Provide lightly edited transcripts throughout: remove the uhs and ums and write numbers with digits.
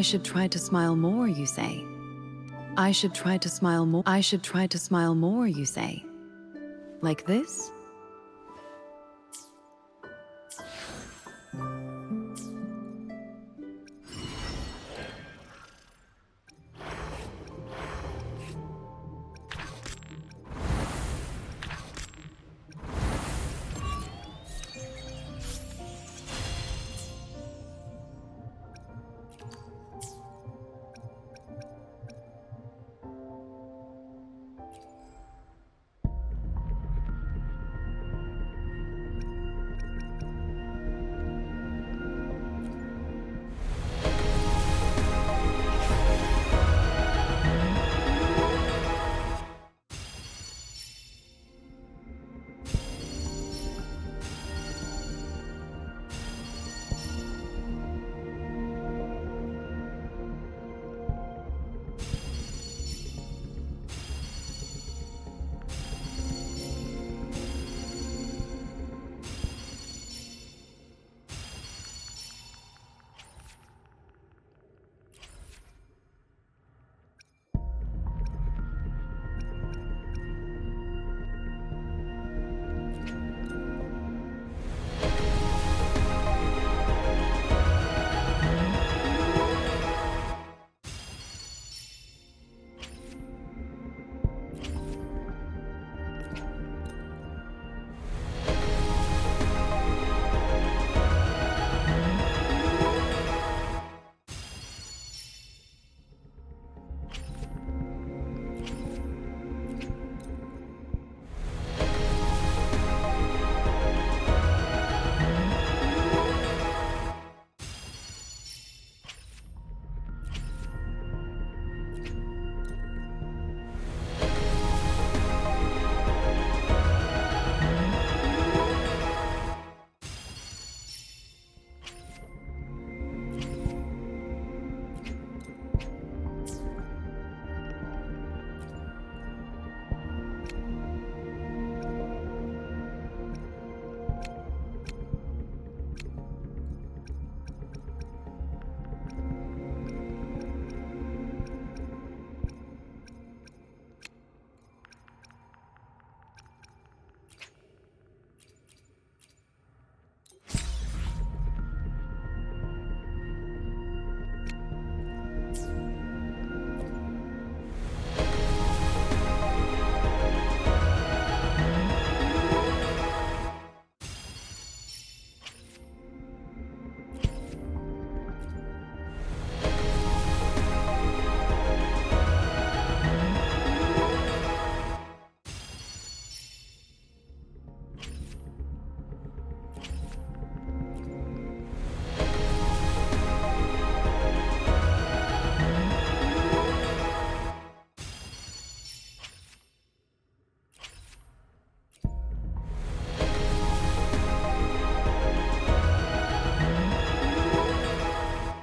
I should try to smile more, you say. I should try to smile more. I should try to smile more, you say. Like this?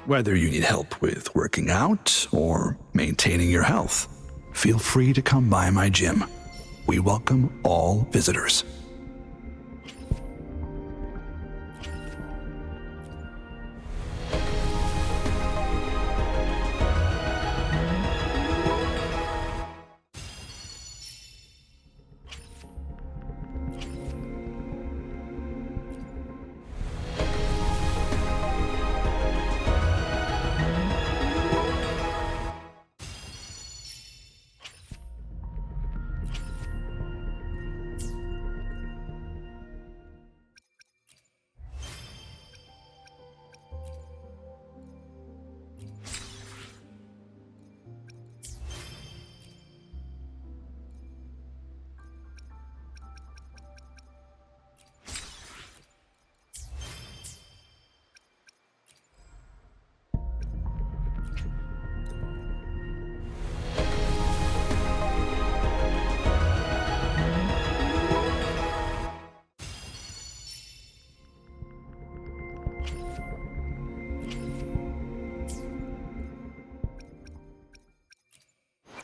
Whether you need help with working out or maintaining your health, feel free to come by my gym. We welcome all visitors.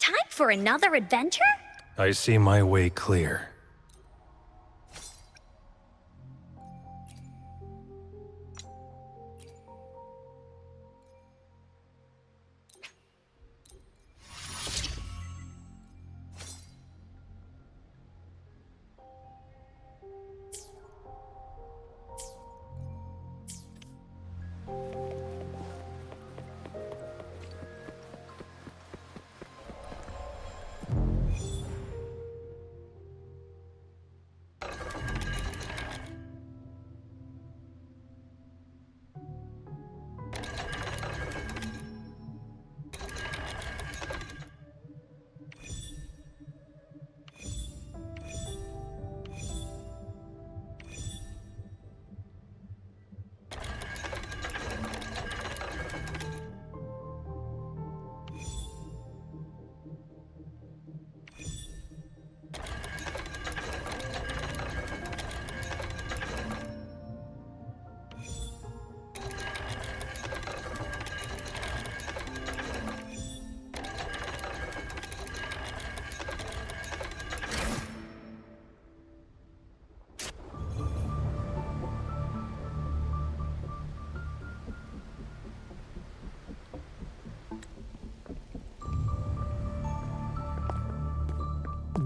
Time for another adventure? I see my way clear.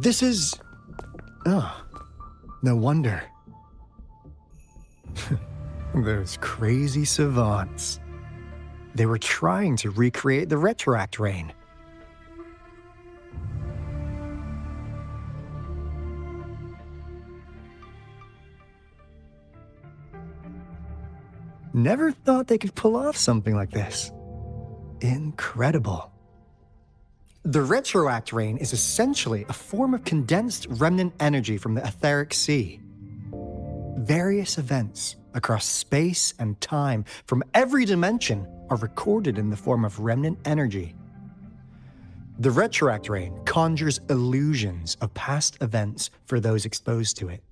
This is... Oh, no wonder. Those crazy savants. They were trying to recreate the retroact rain. Never thought they could pull off something like this. Incredible. The retroact rain is essentially a form of condensed remnant energy from the etheric sea. Various events across space and time from every dimension are recorded in the form of remnant energy. The retroact rain conjures illusions of past events for those exposed to it.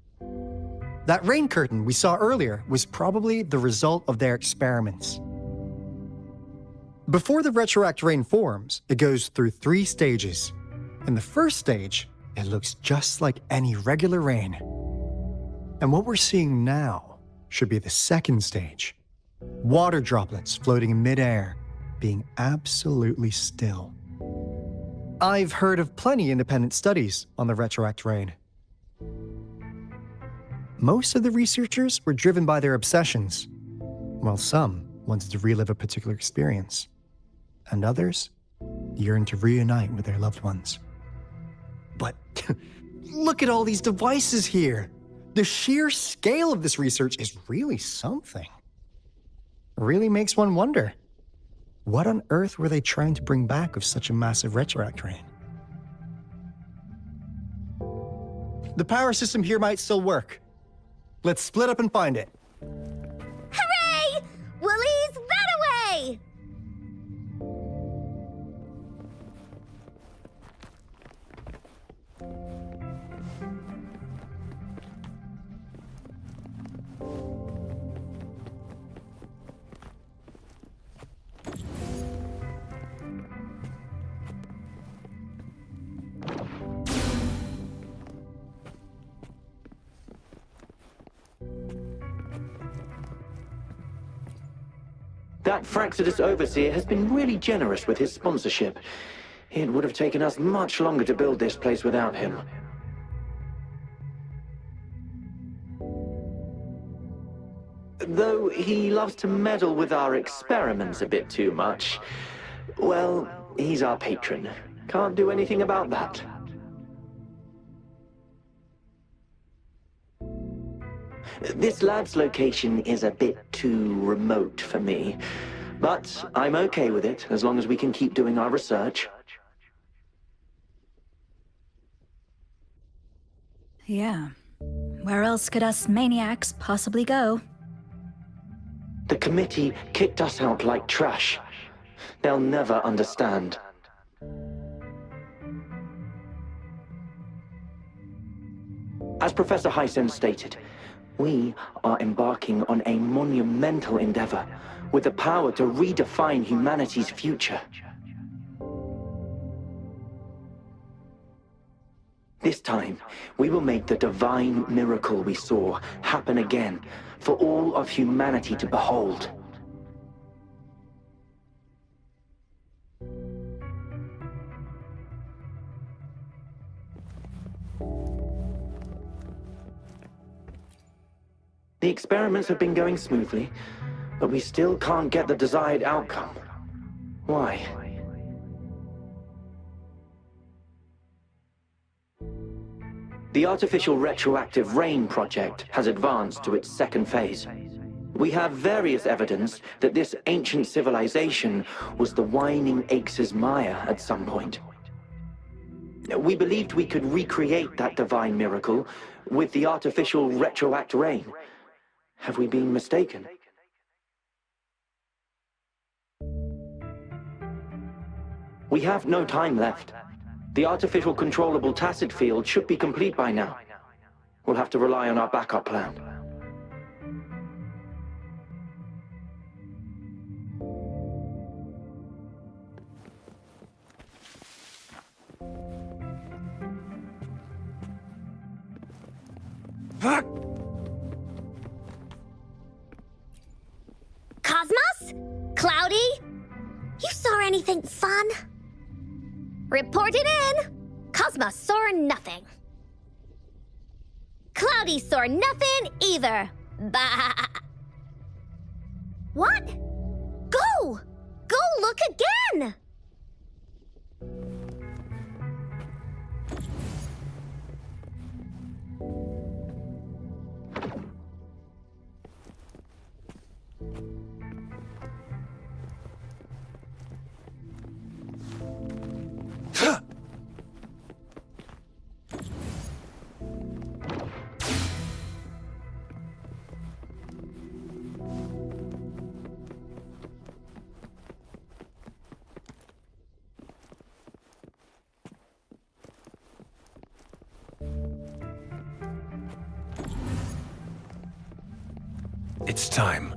That rain curtain we saw earlier was probably the result of their experiments. Before the retroact rain forms, it goes through 3 stages. In the first stage, it looks just like any regular rain. And what we're seeing now should be the second stage. Water droplets floating in midair, being absolutely still. I've heard of plenty independent studies on the retroact rain. Most of the researchers were driven by their obsessions, while some wanted to relive a particular experience, and others yearned to reunite with their loved ones. But look at all these devices here. The sheer scale of this research is really something. It really makes one wonder, what on earth were they trying to bring back with such a massive retroact rain? The power system here might still work. Let's split up and find it. Hooray! Woolies, that away! That Fraxidus overseer has been really generous with his sponsorship. It would have taken us much longer to build this place without him. Though he loves to meddle with our experiments a bit too much. Well, he's our patron. Can't do anything about that. This lab's location is a bit too remote for me, but I'm okay with it as long as we can keep doing our research. Yeah. Where else could us maniacs possibly go? The committee kicked us out like trash. They'll never understand. As Professor Hysen stated, we are embarking on a monumental endeavor with the power to redefine humanity's future. This time, we will make the divine miracle we saw happen again for all of humanity to behold. The experiments have been going smoothly, but we still can't get the desired outcome. Why? The artificial retroactive rain project has advanced to its second phase. We have various evidence that this ancient civilization was the Whining Aches' Maya at some point. We believed we could recreate that divine miracle with the artificial retroact rain. Have we been mistaken? We have no time left. The artificial controllable tacit field should be complete by now. We'll have to rely on our backup plan. Cosmos? Cloudy? You saw anything fun? Report it in! Cosmos saw nothing. Cloudy saw nothing either. Bah! What? Go! Go look again! It's time.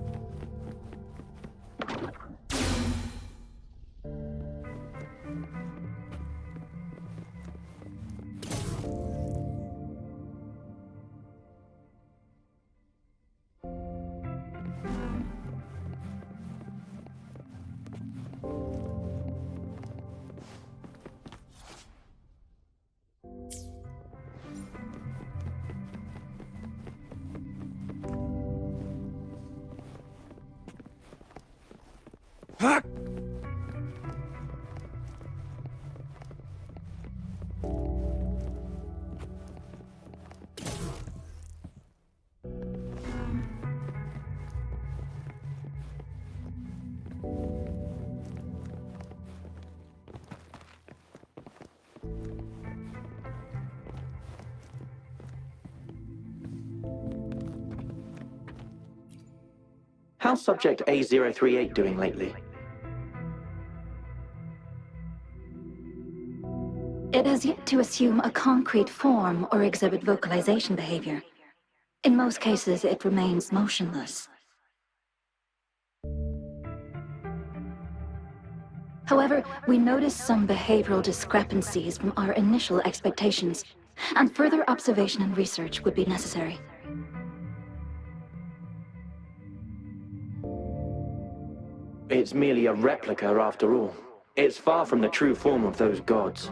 How's Subject A038 doing lately? It has yet to assume a concrete form or exhibit vocalization behavior. In most cases, it remains motionless. However, we noticed some behavioral discrepancies from our initial expectations, and further observation and research would be necessary. It's merely a replica after all. It's far from the true form of those gods.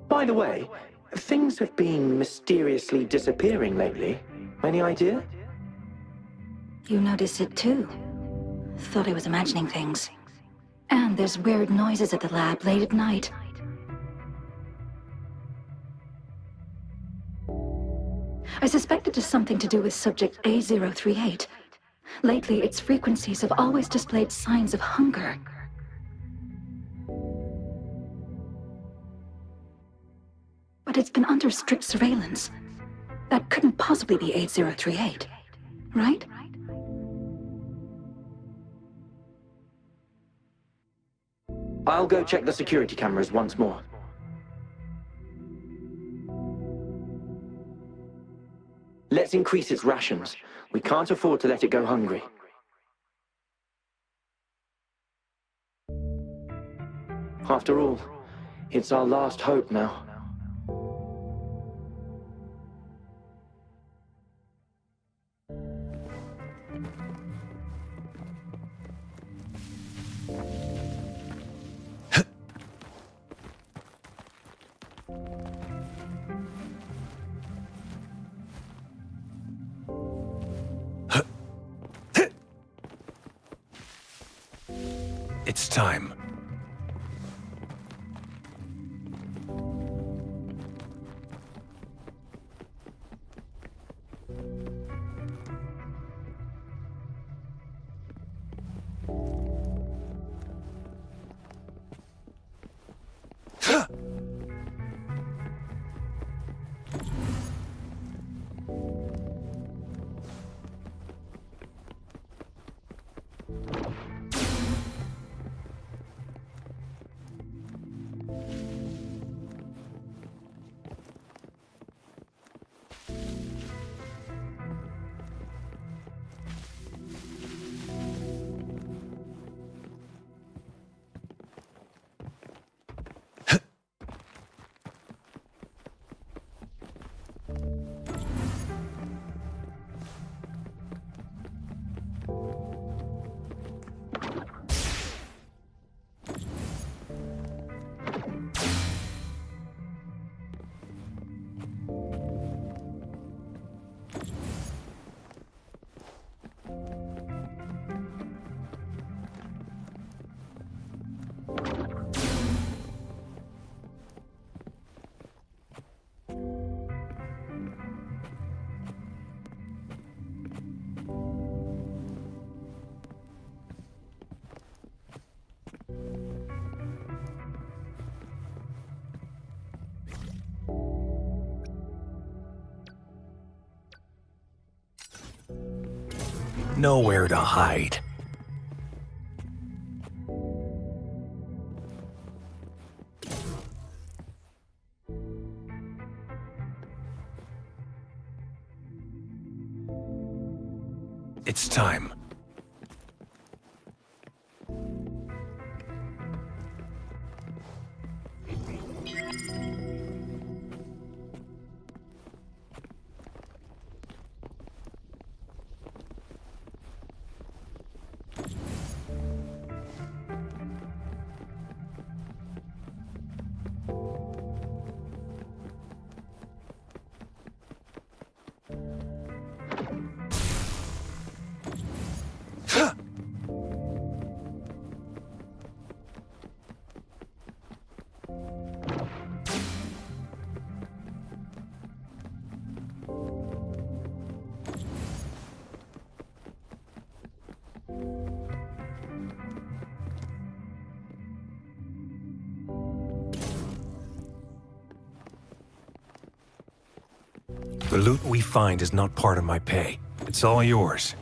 By the way, things have been mysteriously disappearing lately. Any idea? You noticed it too. Thought I was imagining things. And there's weird noises at the lab late at night. I suspect it is something to do with subject A038. Lately, its frequencies have always displayed signs of hunger. But it's been under strict surveillance. That couldn't possibly be 8038, right? I'll go check the security cameras once more. Let's increase its rations. We can't afford to let it go hungry. After all, it's our last hope now. It's time. Nowhere to hide. It's time. The loot we find is not part of my pay. It's all yours.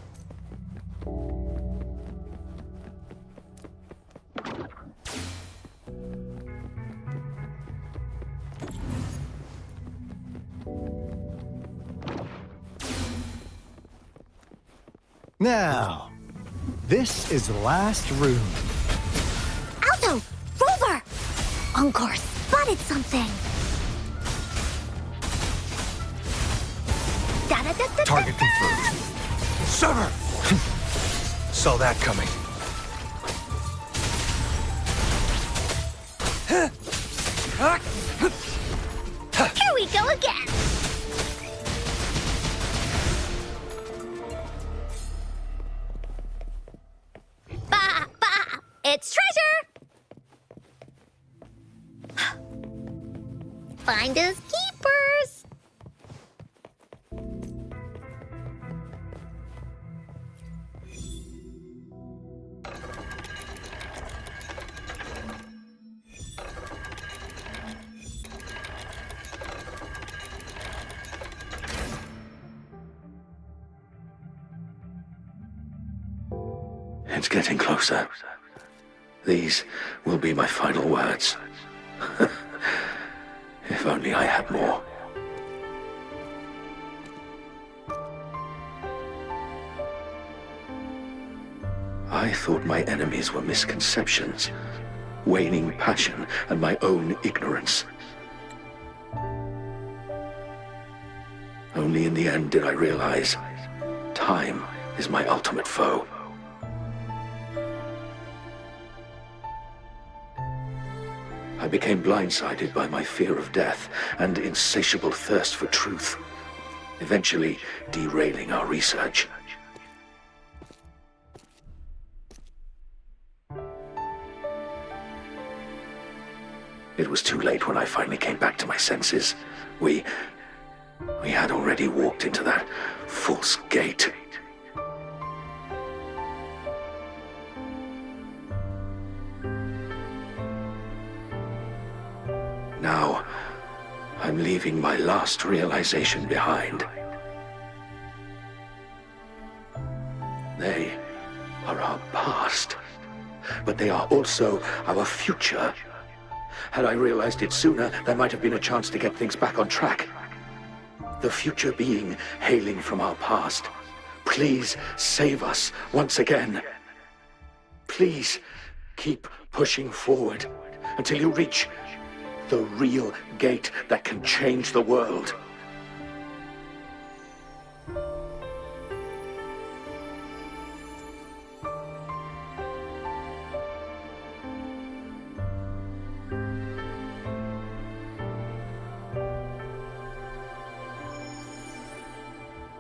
Now, this is the last room. Alto! Rover! Encore spotted something! Data Target confirmed. Sever! Saw that coming. Here we go again. Bah, bah, it's treasure. Finders keepers. It's getting closer. These will be my final words. If only I had more. I thought my enemies were misconceptions, waning passion, and my own ignorance. Only in the end did I realize time is my ultimate foe. I became blindsided by my fear of death and insatiable thirst for truth, eventually derailing our research. It was too late when I finally came back to my senses. We had already walked into that false gate. Now, I'm leaving my last realization behind. They are our past, but they are also our future. Had I realized it sooner, there might have been a chance to get things back on track. The future being hailing from our past. Please save us once again. Please keep pushing forward until you reach the real gate that can change the world.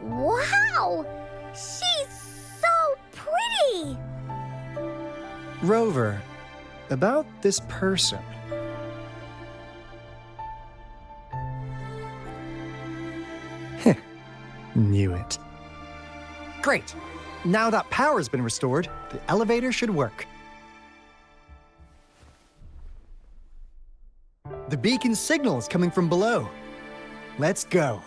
Wow! She's so pretty! Rover, about this person. Heh, knew it. Great. Now that power's been restored, the elevator should work. The beacon signal is coming from below. Let's go.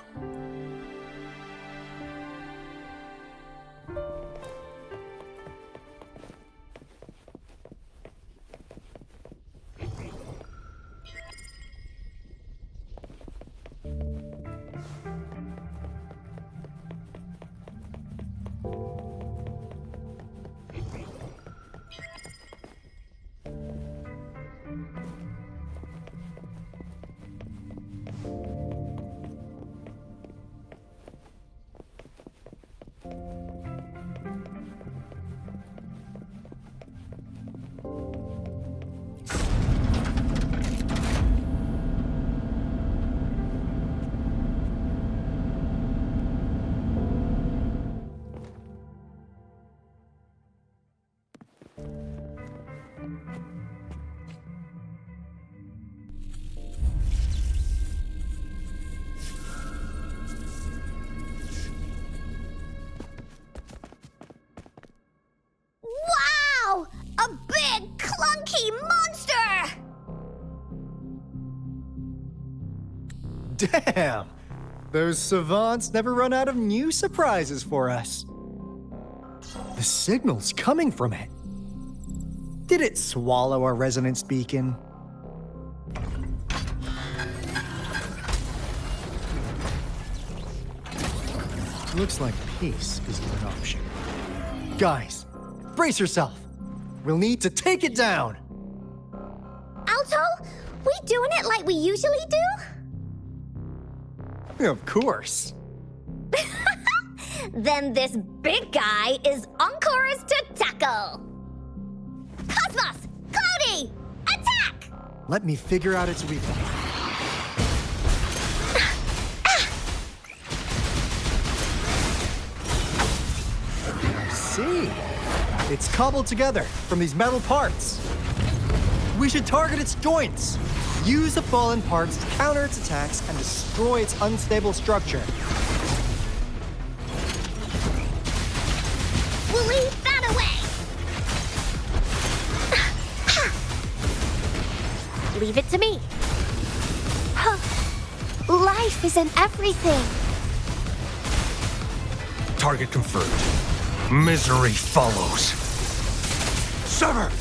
Wow! A big, clunky monster! Damn! Those savants never run out of new surprises for us. The signal's coming from it. Did it swallow our resonance beacon? Looks like peace isn't an option. Guys, brace yourself. We'll need to take it down. Alto, we doing it like we usually do? Of course. Then this big guy is Encore's to tackle. Cosmos! Cloudy! Attack! Let me figure out its weakness. I see. It's cobbled together from these metal parts. We should target its joints. Use the fallen parts to counter its attacks and destroy its unstable structure. We'll leave that away. Leave it to me. Life is in everything. Target confirmed. Misery follows. Sever!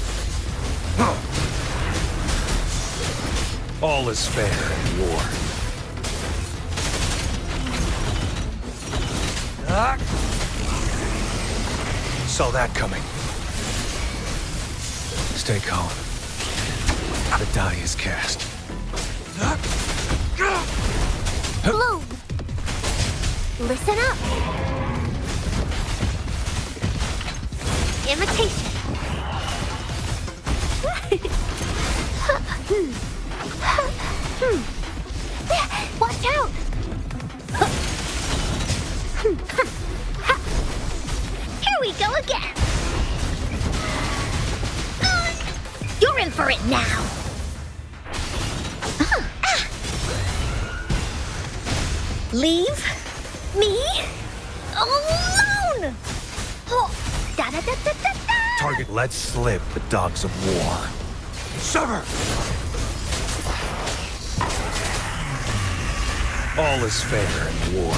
All is fair in war. Saw that coming. Stay calm. The die is cast. Bloom! Listen up. Imitation. Watch out! Here we go again. You're in for it now. Leave me alone! Da-da-da-da-da-da! Target let slip the dogs of war. Sever! All is fair in war.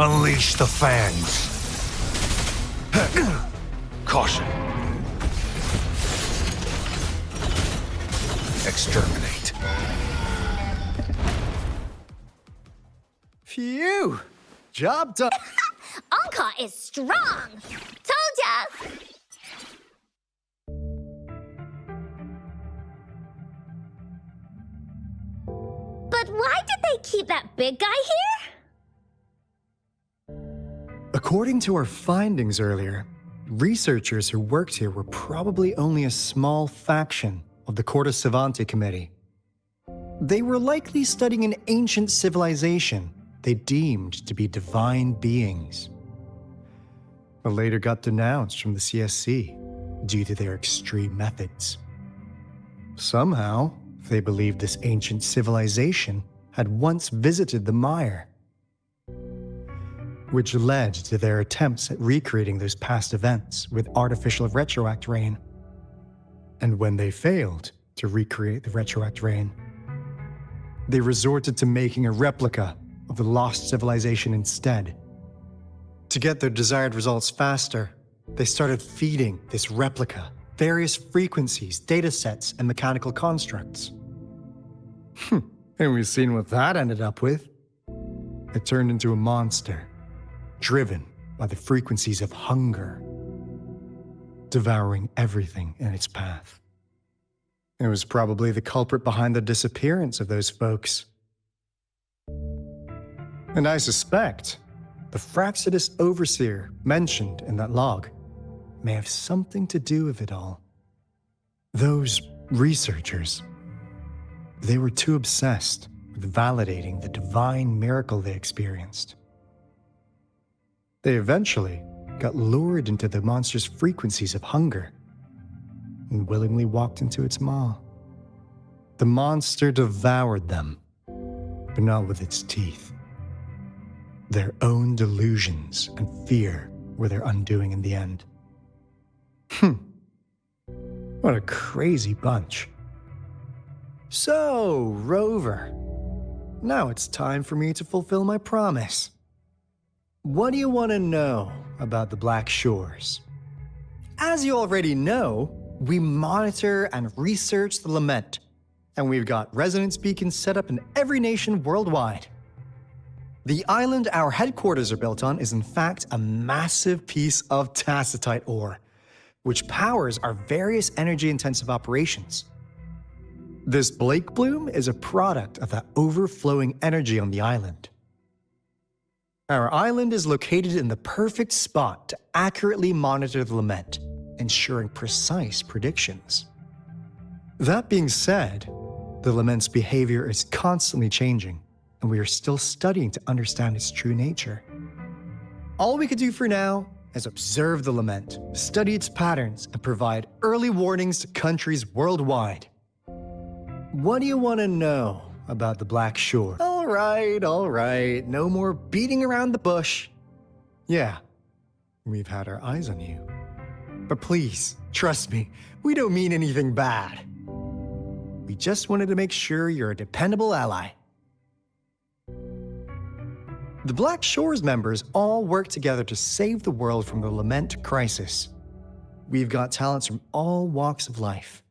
Unleash the fangs. Caution. Exterminate. Phew! Job done. Anka is strong! Told ya! But why did they keep that big guy here? According to our findings earlier, researchers who worked here were probably only a small faction of the Corte Savante Committee. They were likely studying an ancient civilization they deemed to be divine beings, but later got denounced from the CSC due to their extreme methods. Somehow, they believed this ancient civilization had once visited the mire, which led to their attempts at recreating those past events with artificial retroact rain. And when they failed to recreate the retroact rain, they resorted to making a replica of the lost civilization instead. To get their desired results faster, they started feeding this replica various frequencies, datasets, and mechanical constructs. And we've seen what that ended up with. It turned into a monster, driven by the frequencies of hunger, devouring everything in its path. It was probably the culprit behind the disappearance of those folks. And I suspect the Fraxidus Overseer mentioned in that log may have something to do with it all. Those researchers, they were too obsessed with validating the divine miracle they experienced. They eventually got lured into the monster's frequencies of hunger and willingly walked into its maw. The monster devoured them, but not with its teeth. Their own delusions and fear were their undoing in the end. What a crazy bunch. So, Rover, now it's time for me to fulfill my promise. What do you want to know about the Black Shores? As you already know, we monitor and research the Lament, and we've got resonance beacons set up in every nation worldwide. The island our headquarters are built on is in fact a massive piece of tacitite ore, which powers our various energy-intensive operations. This Blake bloom is a product of that overflowing energy on the island. Our island is located in the perfect spot to accurately monitor the lament, ensuring precise predictions. That being said, the lament's behavior is constantly changing, and we are still studying to understand its true nature. All we could do for now is observe the lament, study its patterns, and provide early warnings to countries worldwide. What do you want to know about the Black Shore? All right. No more beating around the bush. Yeah, we've had our eyes on you. But please, trust me, we don't mean anything bad. We just wanted to make sure you're a dependable ally. The Black Shore's members all work together to save the world from the lament crisis. We've got talents from all walks of life,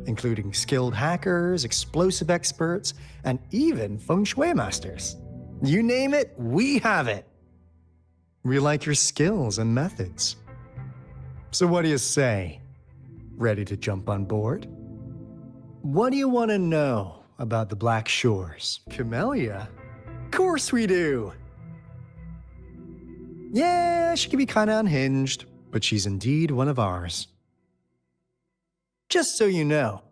including skilled hackers, explosive experts, and even feng shui masters. You name it, we have it. We like your skills and methods. So what do you say? Ready to jump on board? What do you want to know about the Black Shores? Camellia? Of course we do! Yeah, she can be kinda unhinged, but she's indeed one of ours. Just so you know,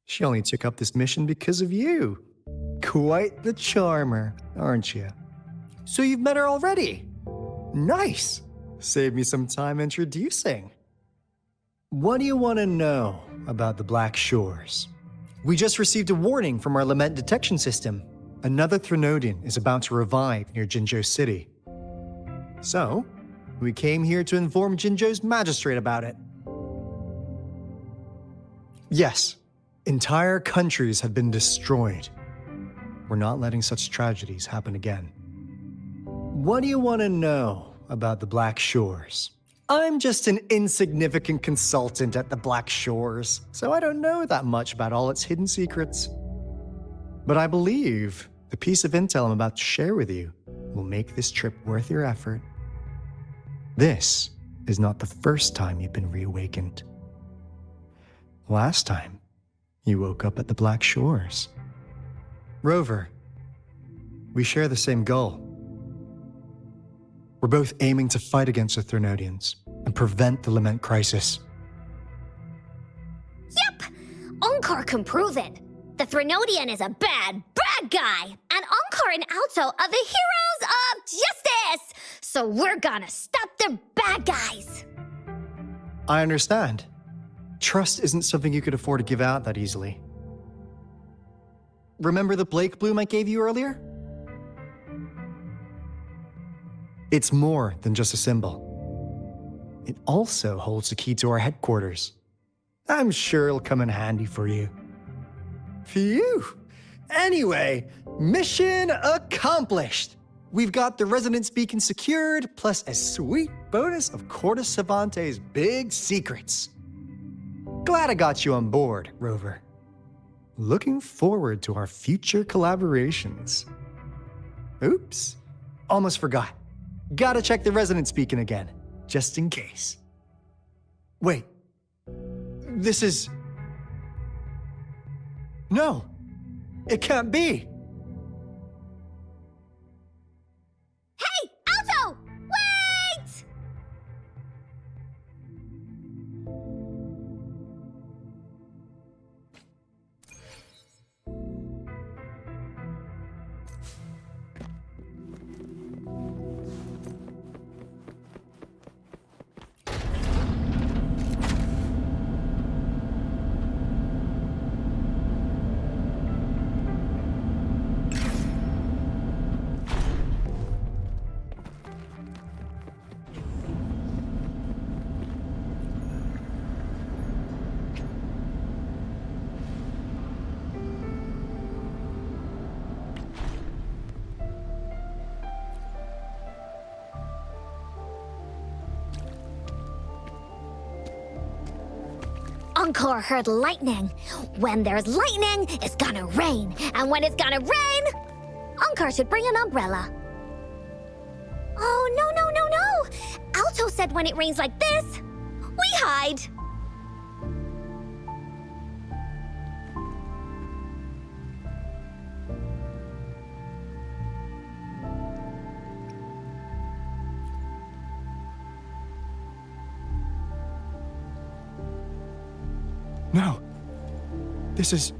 she only took up this mission because of you. Quite the charmer, aren't you? So you've met her already? Nice! Save me some time introducing. What do you want to know about the Black Shores? We just received a warning from our lament detection system. Another Threnodian is about to revive near Jinzhou City. So, we came here to inform Jinzhou's magistrate about it. Yes, entire countries have been destroyed. We're not letting such tragedies happen again. What do you want to know about the Black Shores? I'm just an insignificant consultant at the Black Shores, so I don't know that much about all its hidden secrets. But I believe the piece of intel I'm about to share with you will make this trip worth your effort. This is not the first time you've been reawakened. Last time, you woke up at the Black Shores. Rover, we share the same goal. We're both aiming to fight against the Threnodians and prevent the lament crisis. Yep! Onkar can prove it. The Threnodian is a bad guy, and Onkar and Alto are the heroes of justice! So we're gonna stop the bad guys! I understand. Trust isn't something you could afford to give out that easily. Remember the Blake bloom I gave you earlier? It's more than just a symbol. It also holds the key to our headquarters. I'm sure it'll come in handy for you. Phew! Anyway, mission accomplished! We've got the resonance beacon secured, plus a sweet bonus of Corte Savante's big secrets. Glad I got you on board, Rover. Looking forward to our future collaborations. Oops, almost forgot. Gotta check the resonance beacon again, just in case. Wait, this is... No, it can't be. Hey, Alto! Wait! Onkar heard lightning. When there's lightning, it's gonna rain. And when it's gonna rain, Onkar should bring an umbrella. Oh, no. Alto said when it rains like this, we hide. No. This is...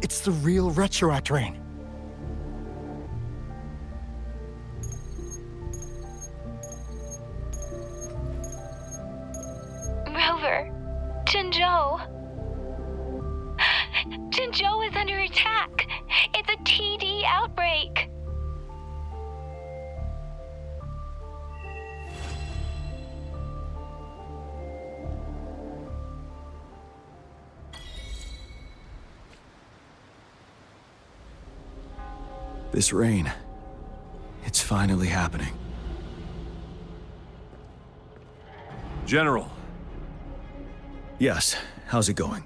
It's the real retroact rain. Rover, Jinzhou. Jinzhou is under attack. It's a TD outbreak. This rain, it's finally happening. General. Yes, how's it going?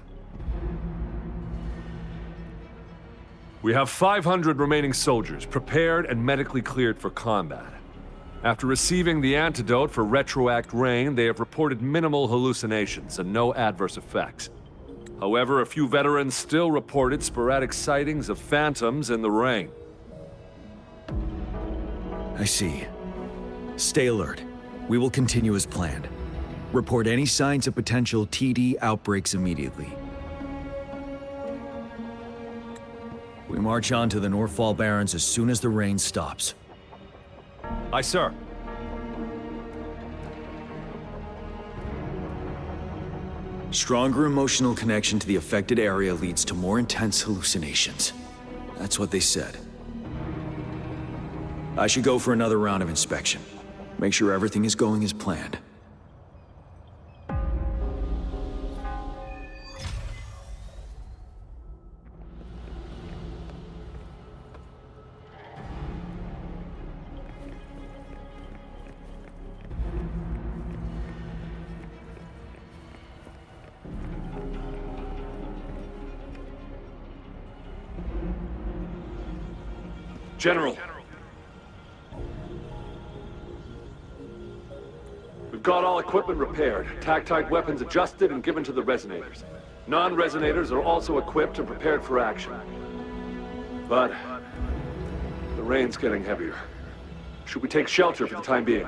We have 500 remaining soldiers, prepared and medically cleared for combat. After receiving the antidote for retroact rain, they have reported minimal hallucinations and no adverse effects. However, a few veterans still reported sporadic sightings of phantoms in the rain. I see. Stay alert. We will continue as planned. Report any signs of potential TD outbreaks immediately. We march on to the Northfall Barrens as soon as the rain stops. Aye, sir. Stronger emotional connection to the affected area leads to more intense hallucinations. That's what they said. I should go for another round of inspection. Make sure everything is going as planned. General. We've got all equipment repaired, tactite weapons adjusted and given to the resonators. Non-resonators are also equipped and prepared for action. But the rain's getting heavier. Should we take shelter for the time being?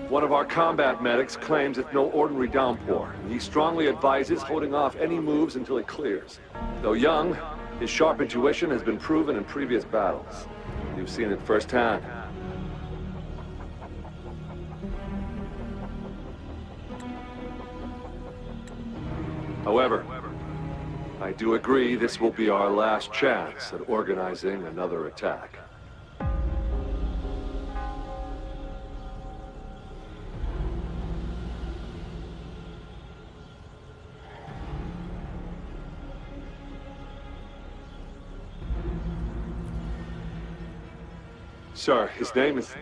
One of our combat medics claims it's no ordinary downpour, and he strongly advises holding off any moves until it clears. Though young, his sharp intuition has been proven in previous battles. You've seen it firsthand. However, I do agree this will be our last chance at organizing another attack. Sir, his name is...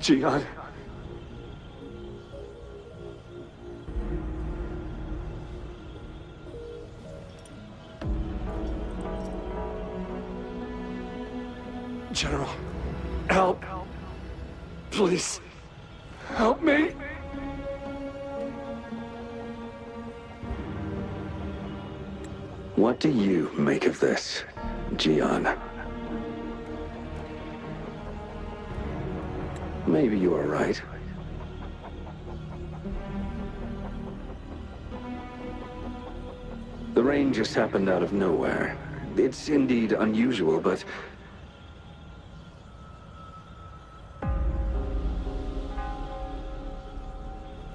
Jian. General, help. Please, help me. What do you make of this, Jian? Maybe you are right. The rain just happened out of nowhere. It's indeed unusual, but...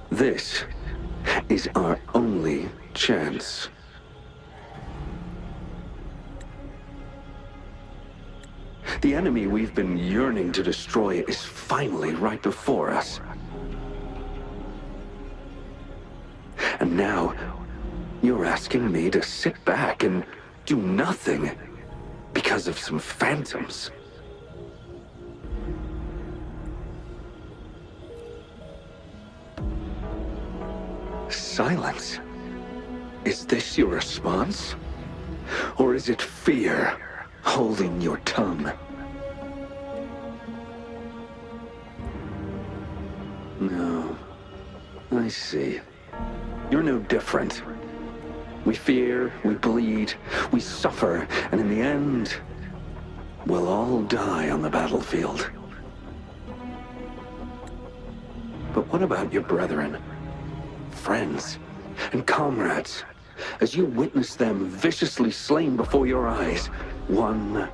this is our only chance. The enemy we've been yearning to destroy is finally right before us. And now, you're asking me to sit back and do nothing because of some phantoms. Silence. Is this your response? Or is it fear holding your tongue? No. I see. You're no different. We fear, we bleed, we suffer, and in the end, will all die on the battlefield. But what about your brethren, friends, and comrades, as you witness them viciously slain before your eyes, one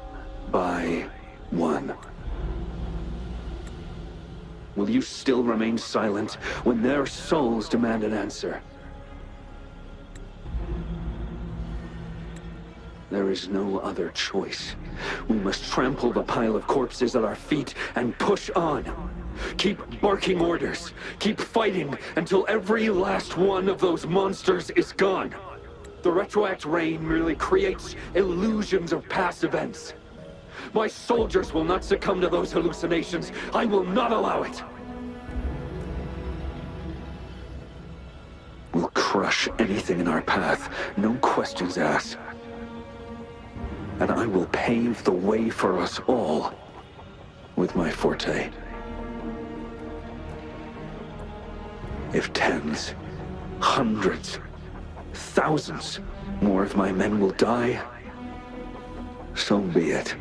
by one? Will you still remain silent when their souls demand an answer? There is no other choice. We must trample the pile of corpses at our feet and push on. Keep barking orders. Keep fighting until every last one of those monsters is gone. The retroact rain merely creates illusions of past events. My soldiers will not succumb to those hallucinations. I will not allow it. We'll crush anything in our path, no questions asked. And I will pave the way for us all with my forte. If tens, hundreds, thousands more of my men will die, so be it.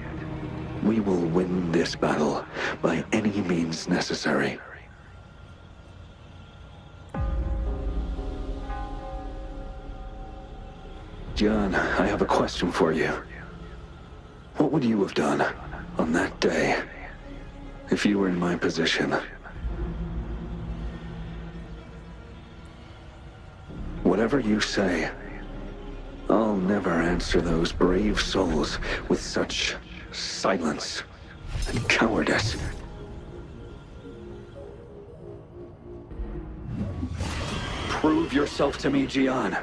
We will win this battle by any means necessary. John, I have a question for you. What would you have done on that day if you were in my position? Whatever you say, I'll never answer those brave souls with such silence and cowardice. Prove yourself to me, Gian.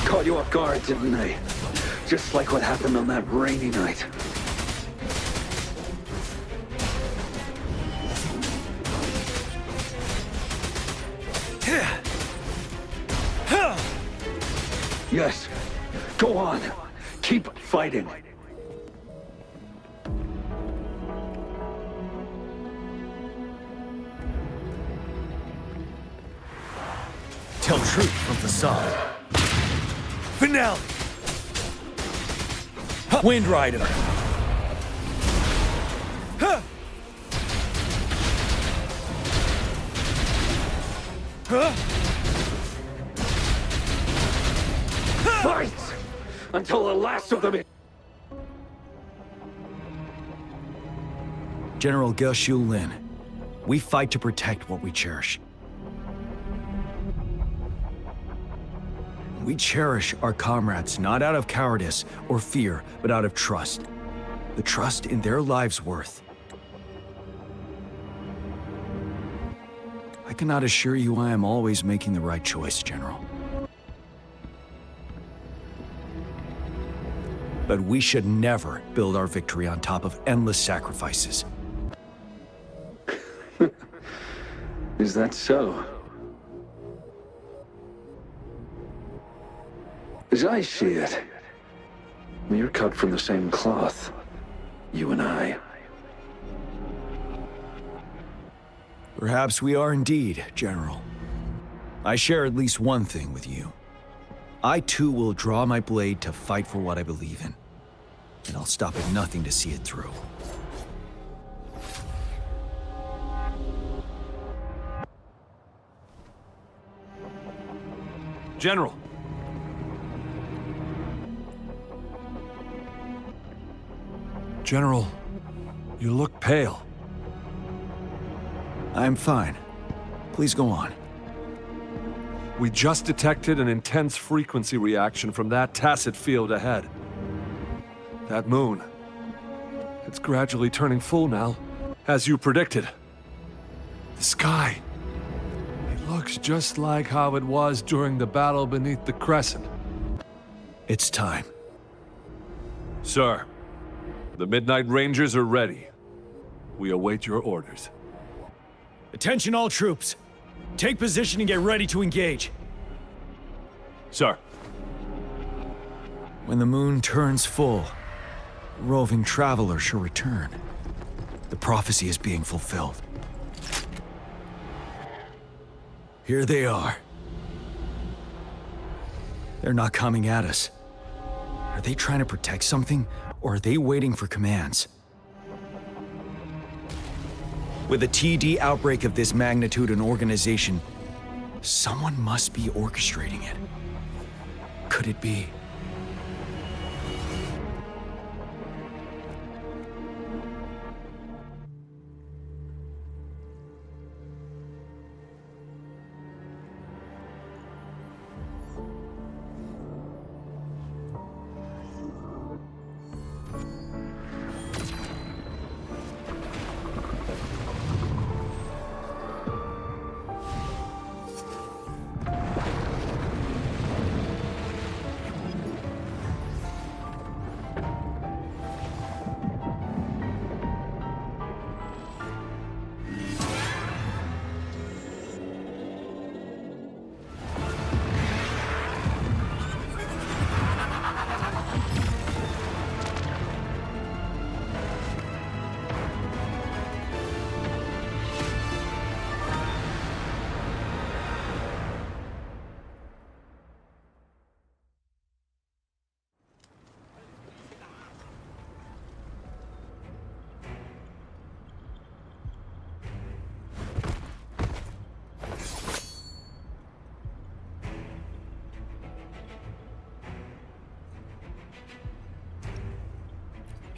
Caught you off guard, didn't they? Just like what happened on that rainy night. Yes, go on. Keep fighting. Tell truth from facade. Finale! Wind Rider! Fight! Until the last of them is... General Ge Shu Lin, we fight to protect what we cherish. We cherish our comrades not out of cowardice or fear, but out of trust. The trust in their lives' worth. I cannot assure you I am always making the right choice, General. But we should never build our victory on top of endless sacrifices. Is that so? As I see it, we're cut from the same cloth, you and I. Perhaps we are indeed, General. I share at least one thing with you. I too will draw my blade to fight for what I believe in. And I'll stop at nothing to see it through. General. General, you look pale. I'm fine. Please go on. We just detected an intense frequency reaction from that tacit field ahead. That moon. It's gradually turning full now, as you predicted. The sky. It looks just like how it was during the battle beneath the crescent. It's time. Sir, the Midnight Rangers are ready. We await your orders. Attention all troops. Take position and get ready to engage. Sir. When the moon turns full, roving traveler shall return. The prophecy is being fulfilled. Here they are. They're not coming at us. Are they trying to protect something, or are they waiting for commands? With a TD outbreak of this magnitude and organization, someone must be orchestrating it. Could it be?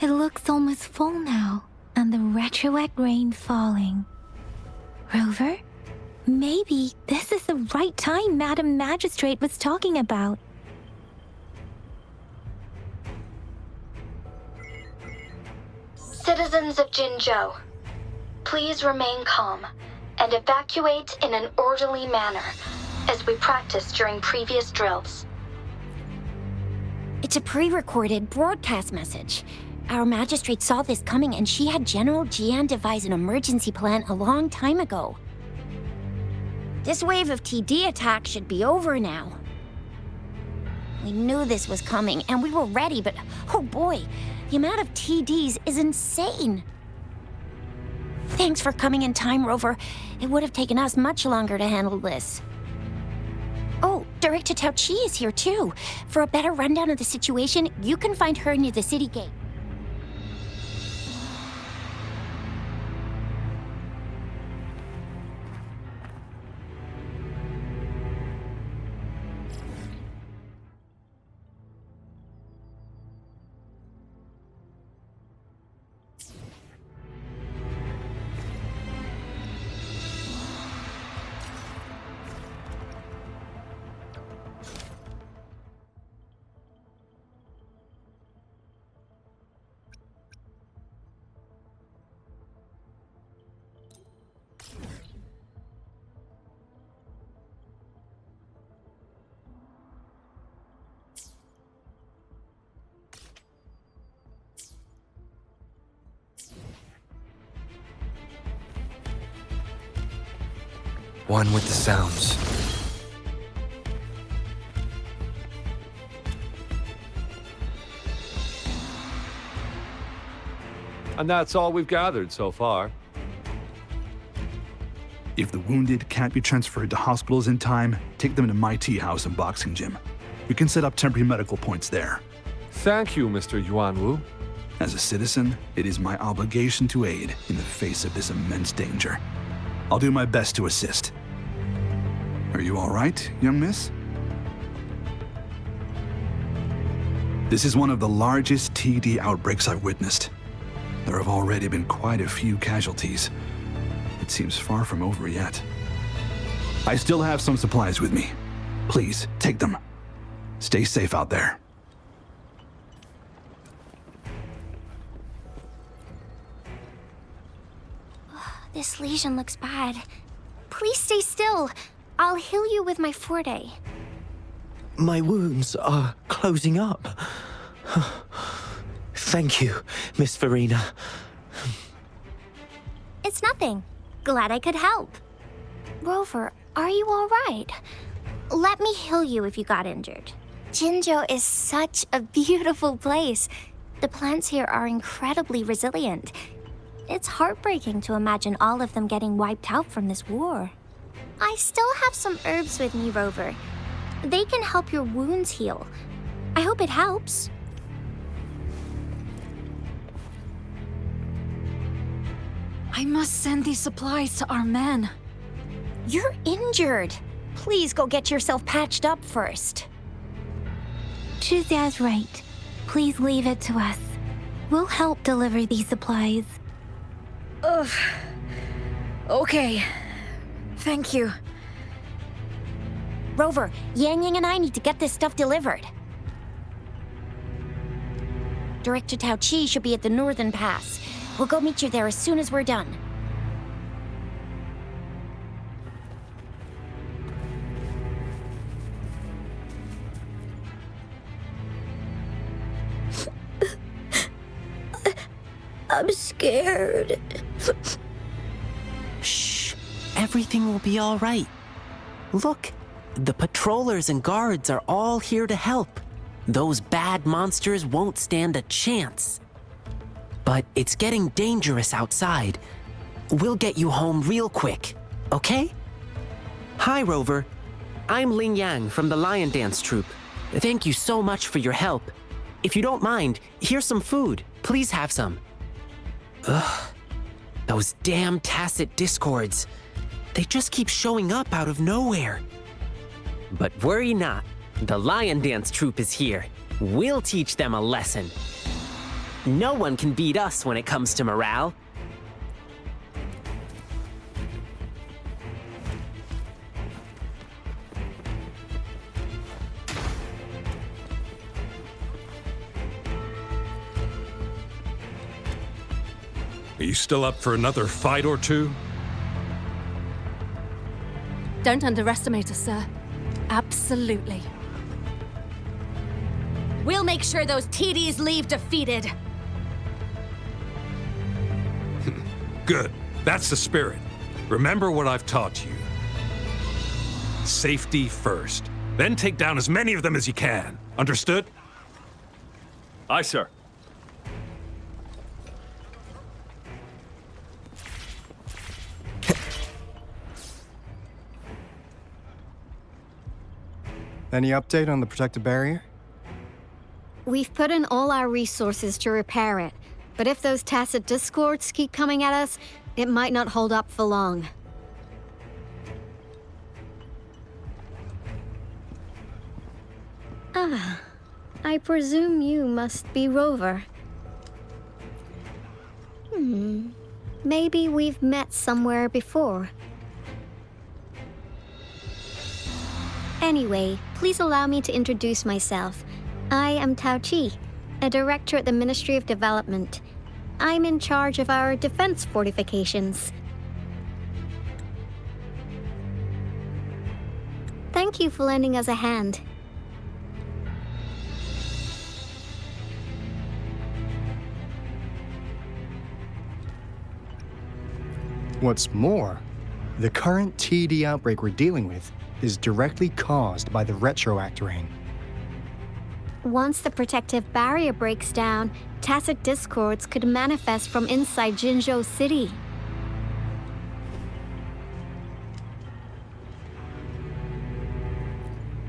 It looks almost full now, and the retroact rain falling. Rover, maybe this is the right time Madam Magistrate was talking about. Citizens of Jinzhou, please remain calm and evacuate in an orderly manner, as we practiced during previous drills. It's a pre-recorded broadcast message. Our magistrate saw this coming and she had General Jian devise an emergency plan a long time ago. This wave of TD attacks should be over now. We knew this was coming and we were ready, but oh boy, the amount of TDs is insane. Thanks for coming in time, Rover. It would have taken us much longer to handle this. Oh, Director Tao Chi is here too. For a better rundown of the situation, you can find her near the city gate. One with the sounds. And that's all we've gathered so far. If the wounded can't be transferred to hospitals in time, take them to my tea house and boxing gym. We can set up temporary medical points there. Thank you, Mr. Yuanwu. As a citizen, it is my obligation to aid in the face of this immense danger. I'll do my best to assist. Are you all right, young miss? This is one of the largest TD outbreaks I've witnessed. There have already been quite a few casualties. It seems far from over yet. I still have some supplies with me. Please, take them. Stay safe out there. This lesion looks bad. Please stay still. I'll heal you with my forte. My wounds are closing up. Thank you, Miss Verena. It's nothing. Glad I could help. Rover, are you all right? Let me heal you if you got injured. Jinzhou is such a beautiful place. The plants here are incredibly resilient. It's heartbreaking to imagine all of them getting wiped out from this war. I still have some herbs with me, Rover. They can help your wounds heal. I hope it helps. I must send these supplies to our men. You're injured. Please go get yourself patched up first. Chuzia's right. Please leave it to us. We'll help deliver these supplies. Ugh. Okay. Thank you. Rover, Yang Yang and I need to get this stuff delivered. Director Tao Chi should be at the Northern Pass. We'll go meet you there as soon as we're done. I'm scared. Shh. Everything will be all right. Look, the patrollers and guards are all here to help. Those bad monsters won't stand a chance. But it's getting dangerous outside. We'll get you home real quick, okay? Hi, Rover. I'm Ling Yang from the Lion Dance Troupe. Thank you so much for your help. If you don't mind, here's some food. Please have some. Ugh. Those damn tacit discords. They just keep showing up out of nowhere. But worry not. The Lion Dance Troupe is here. We'll teach them a lesson. No one can beat us when it comes to morale. Are you still up for another fight or two? Don't underestimate us, sir. Absolutely. We'll make sure those TDs leave defeated. Good. That's the spirit. Remember what I've taught you. Safety first. Then take down as many of them as you can. Understood? Aye, sir. Any update on the protective barrier? We've put in all our resources to repair it, but if those tacit discords keep coming at us, it might not hold up for long. Ah, I presume you must be Rover. Maybe we've met somewhere before. Anyway, please allow me to introduce myself. I am Tao Chi, a director at the Ministry of Development. I'm in charge of our defense fortifications. Thank you for lending us a hand. What's more, the current TD outbreak we're dealing with is directly caused by the retroact rain. Once the protective barrier breaks down, tacit discords could manifest from inside Jinzhou City.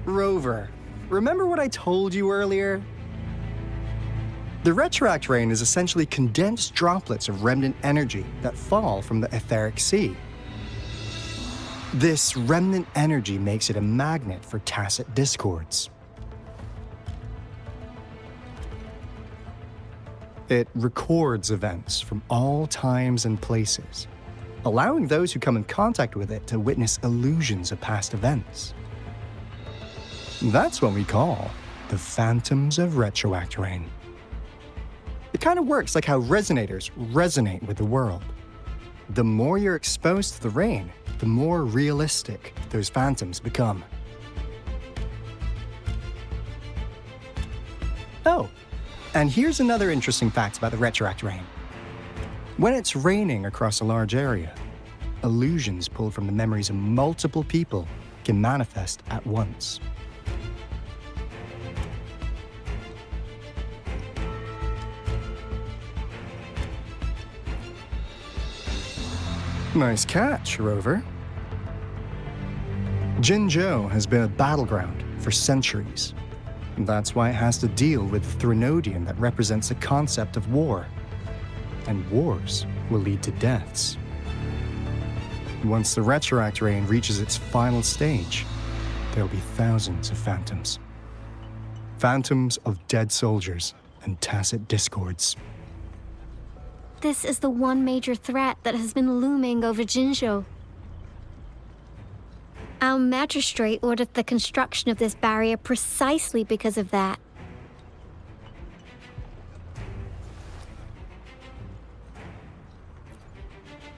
Rover, remember what I told you earlier? The retroact rain is essentially condensed droplets of remnant energy that fall from the etheric sea. This remnant energy makes it a magnet for tacit discords. It records events from all times and places, allowing those who come in contact with it to witness illusions of past events. That's what we call the phantoms of retroact rain. It kind of works like how resonators resonate with the world. The more you're exposed to the rain, the more realistic those phantoms become. Oh, and here's another interesting fact about the retroact rain. When it's raining across a large area, illusions pulled from the memories of multiple people can manifest at once. Nice catch, Rover. Jinzhou has been a battleground for centuries. And that's why it has to deal with the Threnodian that represents the concept of war. And wars will lead to deaths. Once the Retroact Rain reaches its final stage, there'll be thousands of phantoms. Phantoms of dead soldiers and tacit discords. This is the one major threat that has been looming over Jinzhou. Our magistrate ordered the construction of this barrier precisely because of that.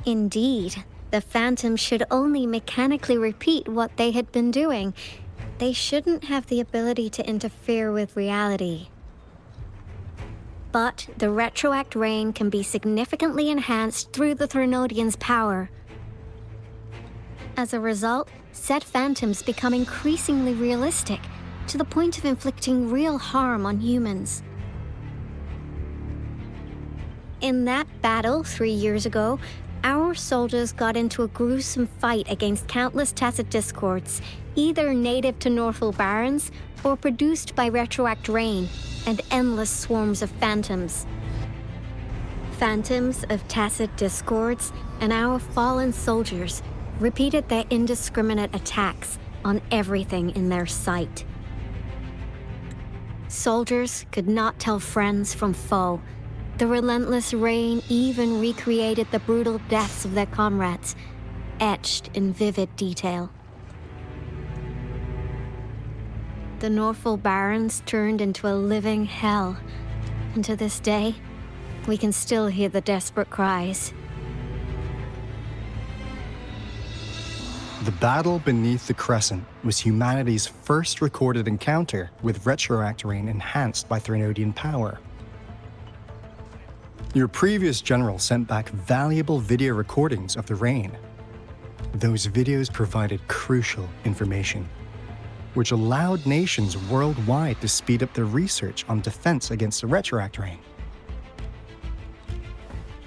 Indeed, the phantoms should only mechanically repeat what they had been doing. They shouldn't have the ability to interfere with reality. But the Retroact Rain can be significantly enhanced through the Threnodian's power. As a result, said phantoms become increasingly realistic, to the point of inflicting real harm on humans. In that battle 3 years ago, our soldiers got into a gruesome fight against countless tacit discords, either native to Northwell Barrens or produced by Retroact Rain, and endless swarms of phantoms. Phantoms of tacit discords and our fallen soldiers repeated their indiscriminate attacks on everything in their sight. Soldiers could not tell friends from foe. The relentless rain even recreated the brutal deaths of their comrades, etched in vivid detail. The Northwell Barrens turned into a living hell, and to this day, we can still hear the desperate cries. The battle beneath the Crescent was humanity's first recorded encounter with Retroact Rain enhanced by Threnodian power. Your previous general sent back valuable video recordings of the rain. Those videos provided crucial information, which allowed nations worldwide to speed up their research on defense against the Retroact Rain.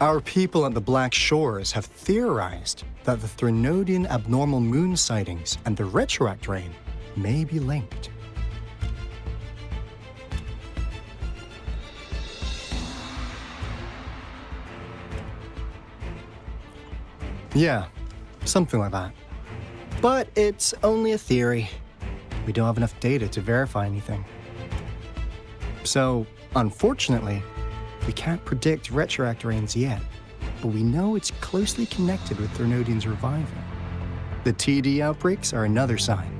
Our people at the Black Shores have theorized that the Threnodian abnormal moon sightings and the Retroact Rain may be linked. Yeah, something like that. But it's only a theory. We don't have enough data to verify anything. So, unfortunately, we can't predict Retroact Rains yet, but we know it's closely connected with Threnodian's revival. The TD outbreaks are another sign.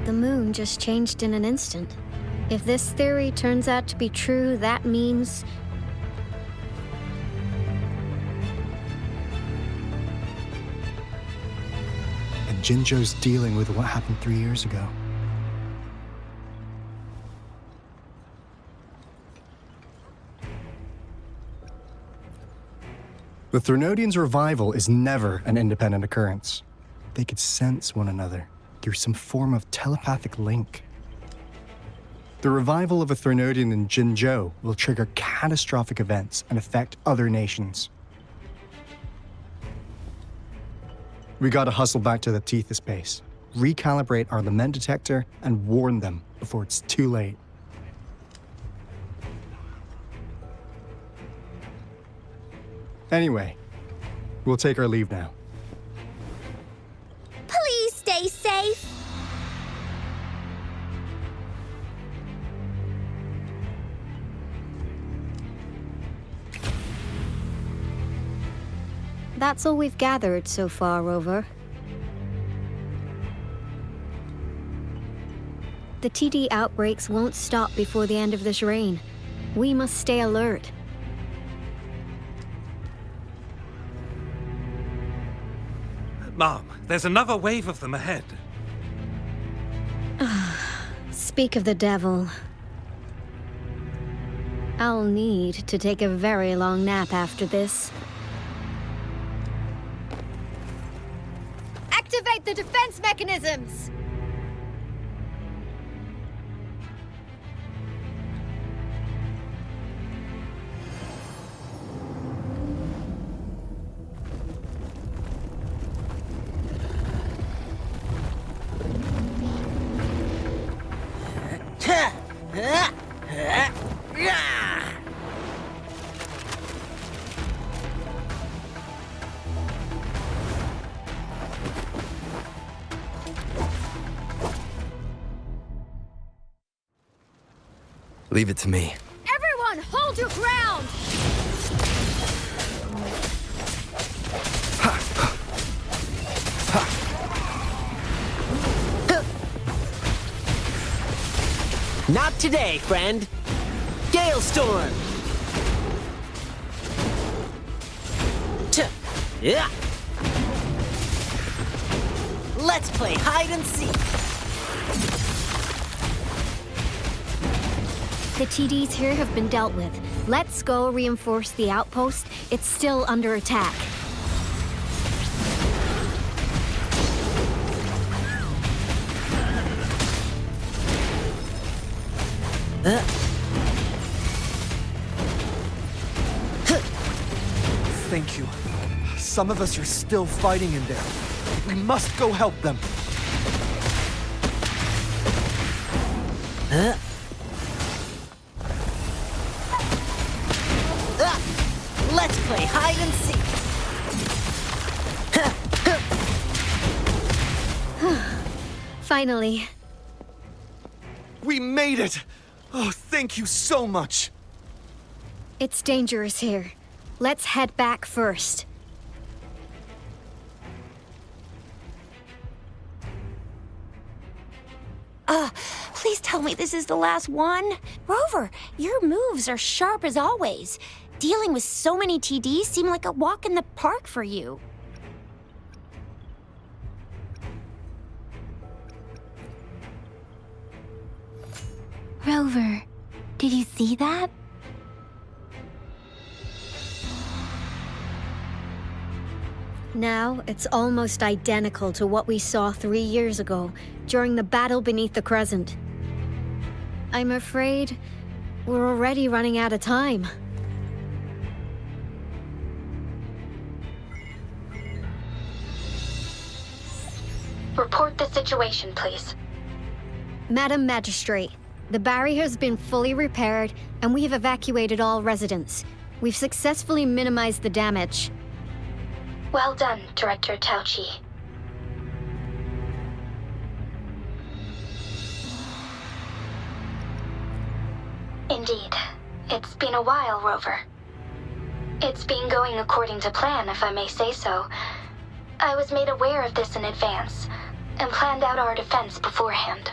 The moon just changed in an instant. If this theory turns out to be true, that means... And Jinzhou's dealing with what happened 3 years ago. The Threnodians' revival is never an independent occurrence. They could sense one another through some form of telepathic link. The revival of a Threnodian in Jinzhou will trigger catastrophic events and affect other nations. We gotta hustle back to the Tethys base, recalibrate our lament detector, and warn them before it's too late. Anyway, we'll take our leave now. Please stay safe. That's all we've gathered so far, Rover. The TD outbreaks won't stop before the end of this reign. We must stay alert. Mom, there's another wave of them ahead. Speak of the devil. I'll need to take a very long nap after this. Activate the defense mechanisms! Leave it to me. Everyone, hold your ground! Not today, friend. Galestorm! Yeah. Let's play hide and seek. The TDs here have been dealt with. Let's go reinforce the outpost. It's still under attack. Thank you. Some of us are still fighting in there. We must go help them. Let's play hide and seek. Finally. We made it! Oh, thank you so much! It's dangerous here. Let's head back first. Please tell me this is the last one. Rover, your moves are sharp as always. Dealing with so many TDs seemed like a walk in the park for you. Rover, did you see that? Now, it's almost identical to what we saw 3 years ago, during the battle beneath the Crescent. I'm afraid we're already running out of time. Report the situation, please. Madam Magistrate, the barrier has been fully repaired, and we have evacuated all residents. We've successfully minimized the damage. Well done, Director Tauchi. Indeed. It's been a while, Rover. It's been going according to plan, if I may say so. I was made aware of this in advance, and planned out our defense beforehand.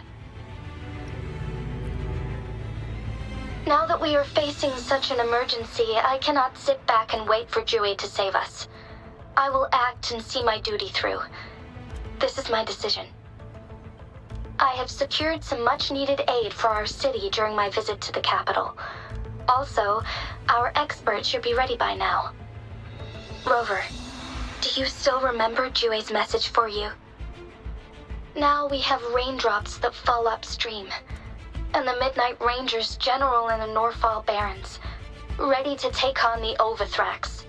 Now that we are facing such an emergency, I cannot sit back and wait for Jue to save us. I will act and see my duty through. This is my decision. I have secured some much-needed aid for our city during my visit to the capital. Also, our expert should be ready by now. Rover, do you still remember Jue's message for you? Now we have raindrops that fall upstream, and the Midnight Rangers general in the Norfall Barrens, ready to take on the Overthrax.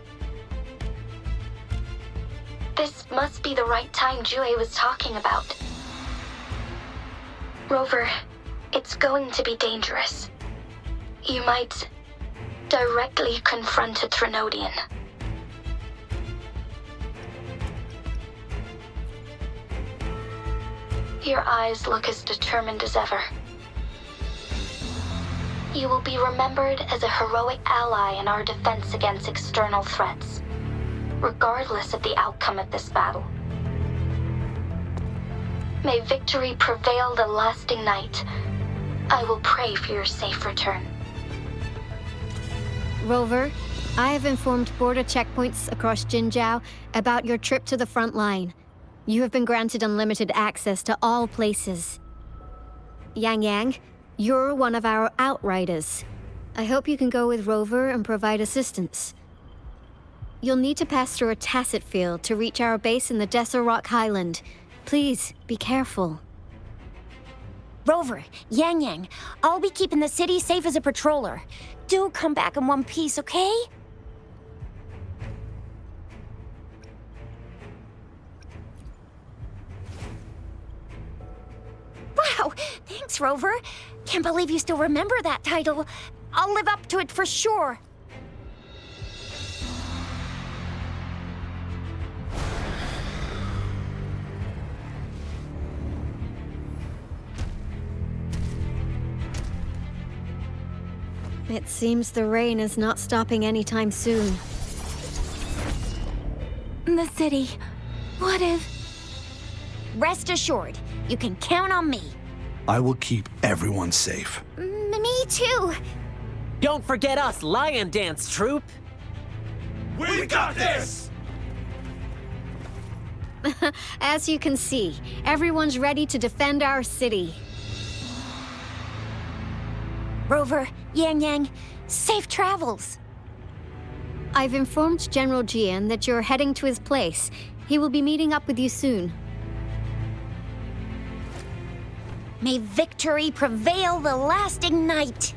This must be the right time Jue was talking about. Rover, it's going to be dangerous. You might directly confront a Trinodian. Your eyes look as determined as ever. You will be remembered as a heroic ally in our defense against external threats, regardless of the outcome of this battle. May victory prevail the lasting night. I will pray for your safe return. Rover, I have informed border checkpoints across Jinjiao about your trip to the front line. You have been granted unlimited access to all places. Yang Yang, you're one of our outriders. I hope you can go with Rover and provide assistance. You'll need to pass through a tacit field to reach our base in the Desert Rock Highland. Please, be careful. Rover, Yang Yang, I'll be keeping the city safe as a patroller. Do come back in one piece, okay? Wow, thank Thanks, Rover. Can't believe you still remember that title. I'll live up to it for sure. It seems the rain is not stopping anytime soon. The city. What if... Rest assured, you can count on me. I will keep everyone safe. Me too. Don't forget us, Lion Dance Troop! We got this! As you can see, everyone's ready to defend our city. Rover, Yang Yang, safe travels. I've informed General Jian that you're heading to his place. He will be meeting up with you soon. May victory prevail the lasting night.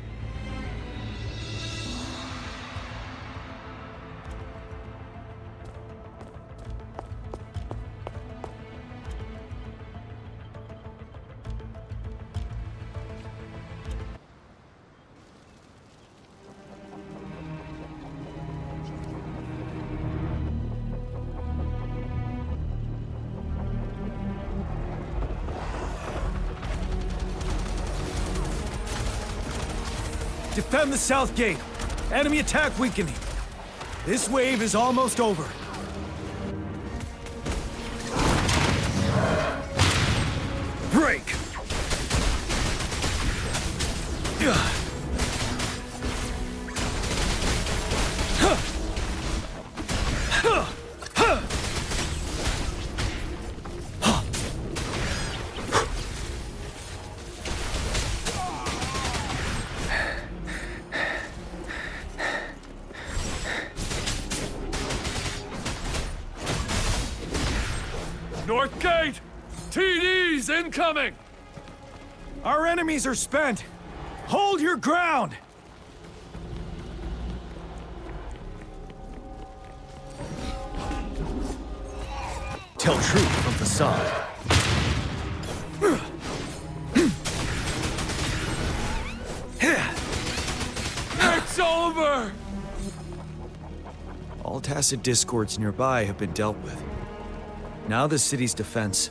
Defend the south gate. Enemy attack weakening. This wave is almost over. Break! North Gate! TDs incoming! Our enemies are spent. Hold your ground! Tell truth from facade. It's over! All tacit discords nearby have been dealt with. Now the city's defense.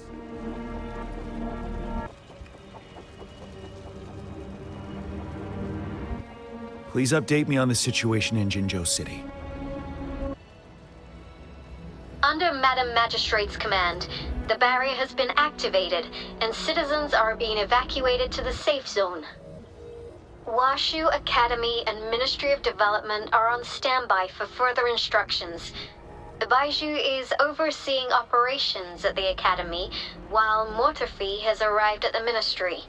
Please update me on the situation in Jinzhou City. Under Madam Magistrate's command, the barrier has been activated, and citizens are being evacuated to the safe zone. Washu Academy and Ministry of Development are on standby for further instructions. Baiju is overseeing operations at the Academy, while Mortarfi has arrived at the Ministry.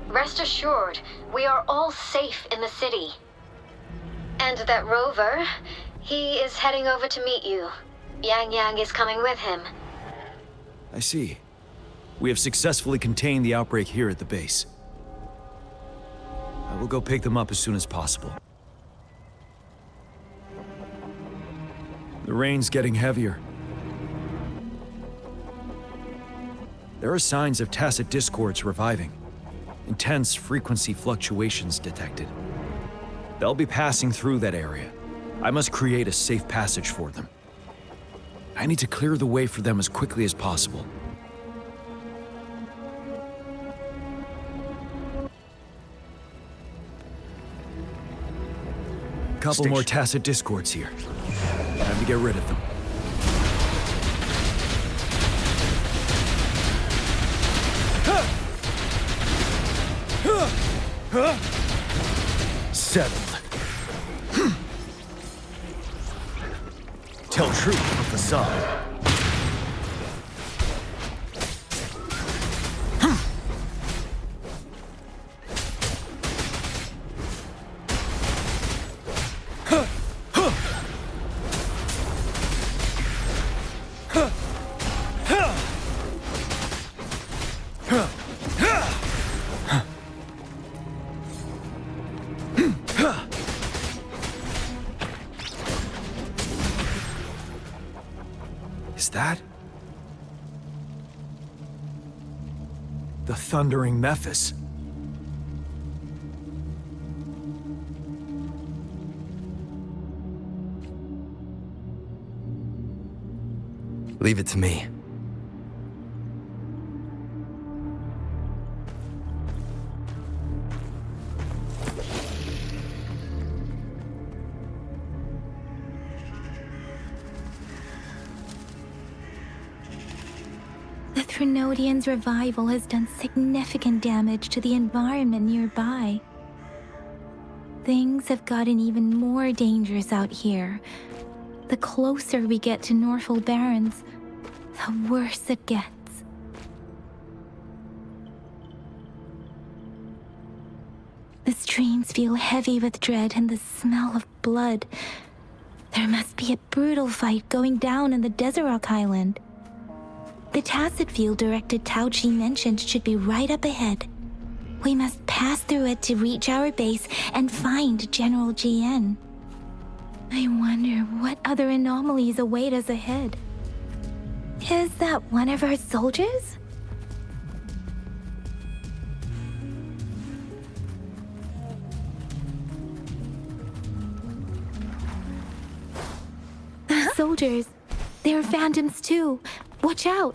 Rest assured, we are all safe in the city. And that Rover, he is heading over to meet you. Yang Yang is coming with him. I see. We have successfully contained the outbreak here at the base. I will go pick them up as soon as possible. The rain's getting heavier. There are signs of tacit discords reviving. Intense frequency fluctuations detected. They'll be passing through that area. I must create a safe passage for them. I need to clear the way for them as quickly as possible. Couple more tacit discords here. Time to get rid of them. Settled. Tell truth from facade. Is that the thundering Mephis? Leave it to me. The Threnodians' revival has done significant damage to the environment nearby. Things have gotten even more dangerous out here. The closer we get to Norfolk Barrens, the worse it gets. The streams feel heavy with dread and the smell of blood. There must be a brutal fight going down in the Desert Island. The Tacit field Director Tauchi mentioned should be right up ahead. We must pass through it to reach our base and find General GN. I wonder what other anomalies await us ahead. Is that one of our soldiers? The soldiers. They're phantoms too. Watch out!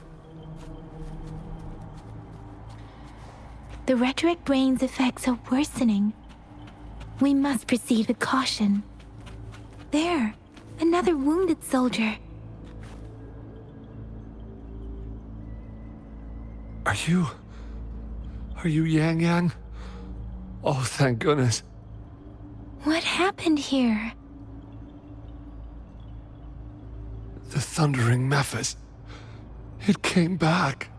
The rhetoric brain's effects are worsening. We must proceed with caution. There, another wounded soldier. Are you Yang Yang? Oh, thank goodness. What happened here? The thundering Mephis. It came back.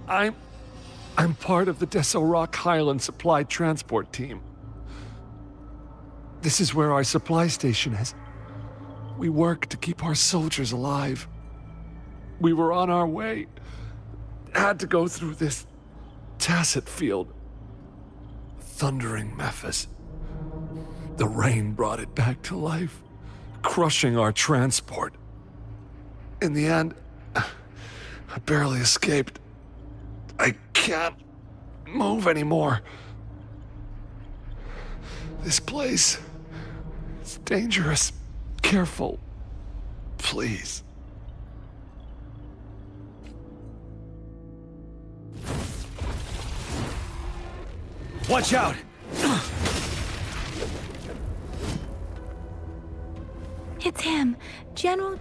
I'm part of the Deso Rock Highland Supply Transport Team. This is where our supply station is. We work to keep our soldiers alive. We were on our way. Had to go through this Tacit field. Thundering Mephis. The rain brought it back to life, crushing our transport. In the end, I barely escaped. I can't move anymore. This place is dangerous. Careful, please. Watch out! It's him, General...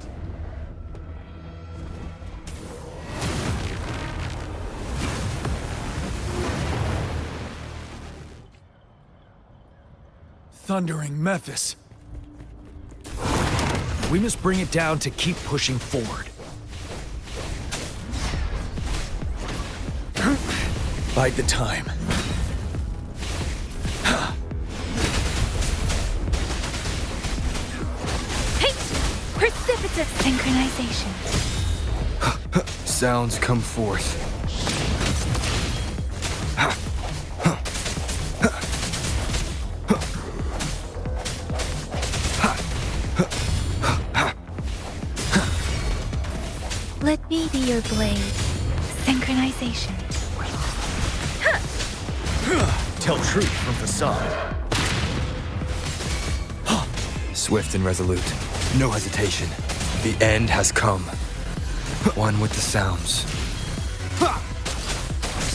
Thundering Mephis. We must bring it down to keep pushing forward. Bide the time. Hey! Precipitous synchronization. Sounds come forth. Let me be your blade. Synchronization. Tell truth from facade. Swift and resolute. No hesitation. The end has come. One with the sounds.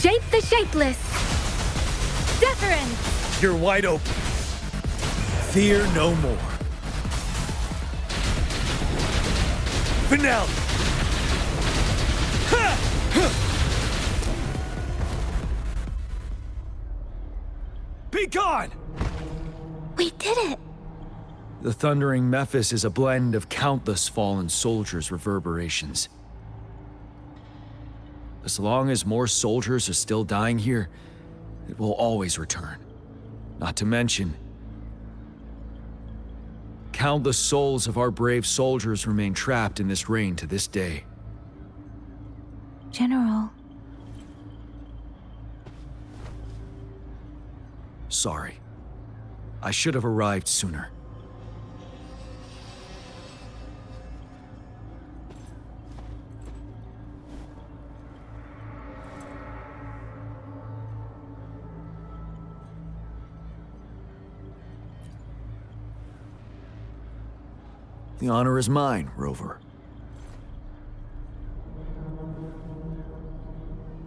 Shape the shapeless. Deference. You're wide open. Fear no more. Finale. Be gone! We did it! The thundering Mephis is a blend of countless fallen soldiers' reverberations. As long as more soldiers are still dying here, it will always return. Not to mention, countless souls of our brave soldiers remain trapped in this rain to this day. General. Sorry. I should have arrived sooner. The honor is mine, Rover.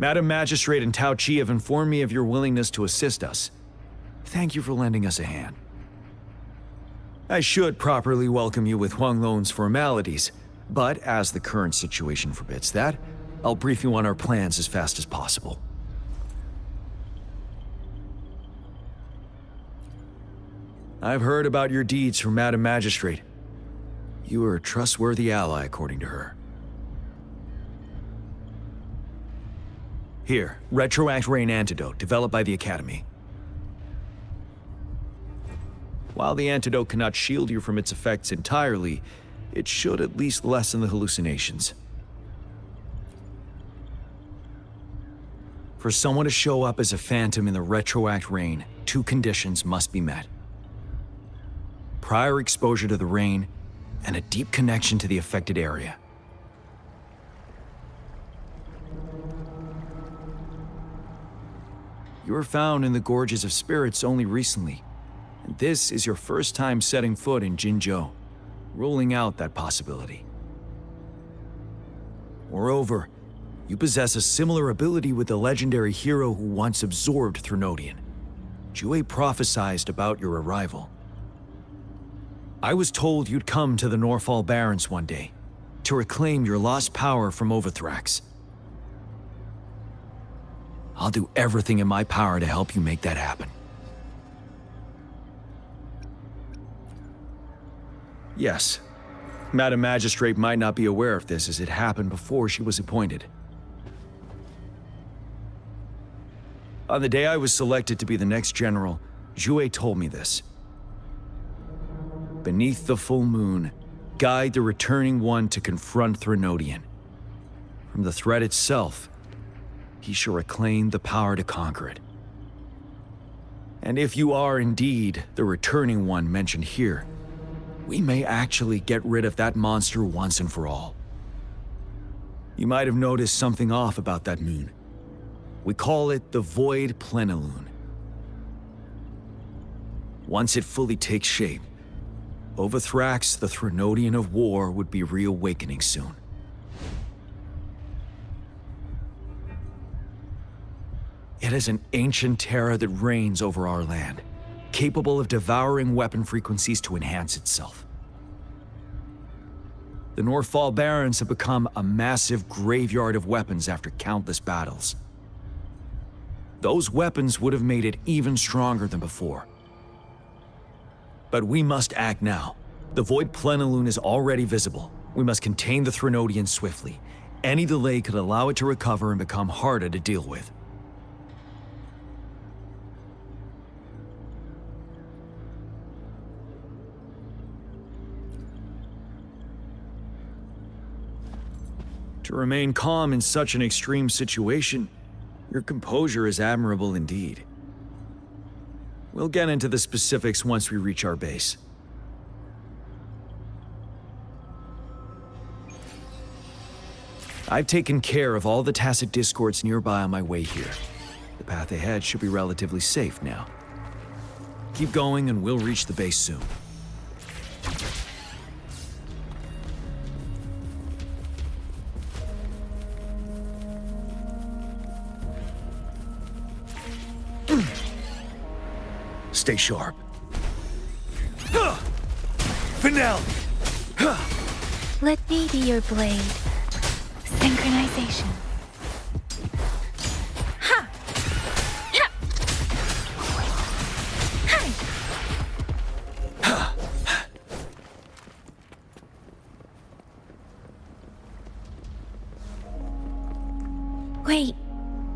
Madam Magistrate and Tao Chi have informed me of your willingness to assist us. Thank you for lending us a hand. I should properly welcome you with Huang Lon's formalities, but as the current situation forbids that, I'll brief you on our plans as fast as possible. I've heard about your deeds from Madam Magistrate. You are a trustworthy ally, according to her. Here, Retroact Rain Antidote, developed by the Academy. While the antidote cannot shield you from its effects entirely, it should at least lessen the hallucinations. For someone to show up as a phantom in the Retroact Rain, 2 conditions must be met. Prior exposure to the rain, and a deep connection to the affected area. You were found in the Gorges of Spirits only recently, and this is your first time setting foot in Jinzhou, ruling out that possibility. Moreover, you possess a similar ability with the legendary hero who once absorbed Threnodian. Jue prophesied about your arrival. I was told you'd come to the Norfall Barrens one day, to reclaim your lost power from Overthrax. I'll do everything in my power to help you make that happen. Yes, Madam Magistrate might not be aware of this as it happened before she was appointed. On the day I was selected to be the next general, Jue told me this. Beneath the full moon, guide the returning one to confront Threnodian. From the threat itself, he shall reclaim the power to conquer it. And if you are indeed the returning one mentioned here, we may actually get rid of that monster once and for all. You might have noticed something off about that moon. We call it the Void Plenilune. Once it fully takes shape, Overthrax, the Threnodian of War, would be reawakening soon. It is an ancient terror that reigns over our land, capable of devouring weapon frequencies to enhance itself. The Norfall Barrens have become a massive graveyard of weapons after countless battles. Those weapons would have made it even stronger than before. But we must act now. The Void Plenilune is already visible. We must contain the Threnodian swiftly. Any delay could allow it to recover and become harder to deal with. To remain calm in such an extreme situation, your composure is admirable indeed. We'll get into the specifics once we reach our base. I've taken care of all the tacit discords nearby on my way here. The path ahead should be relatively safe now. Keep going and we'll reach the base soon. Stay sharp. Finale! Let me be your blade. Synchronization. Ha! Ha! Hi! Wait,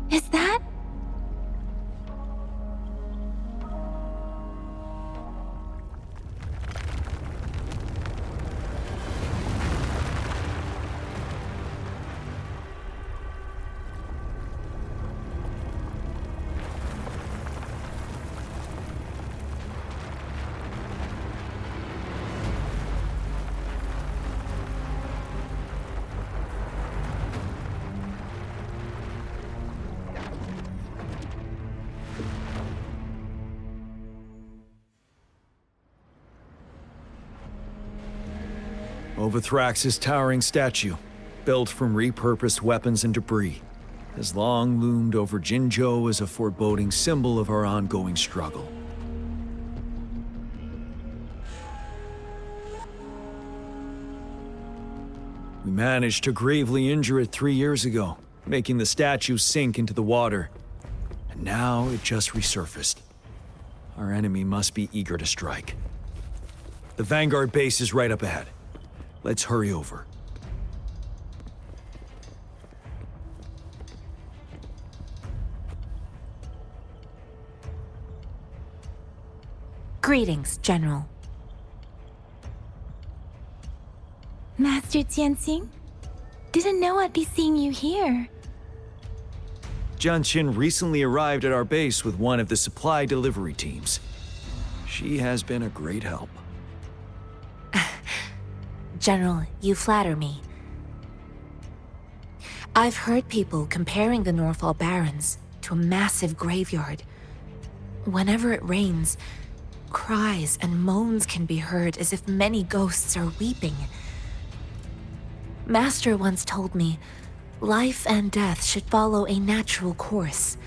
is that? Overthrax's towering statue, built from repurposed weapons and debris. has long loomed over Jinzhou as a foreboding symbol of our ongoing struggle. We managed to gravely injure it 3 years ago, making the statue sink into the water. And now it just resurfaced. Our enemy must be eager to strike. The Vanguard base is right up ahead. Let's hurry over. Greetings, General. Master Jianxing? Didn't know I'd be seeing you here. Jianqin recently arrived at our base with one of the supply delivery teams. She has been a great help. General, you flatter me. I've heard people comparing the Norfall Barrens to a massive graveyard. Whenever it rains, cries and moans can be heard as if many ghosts are weeping. Master once told me, life and death should follow a natural course.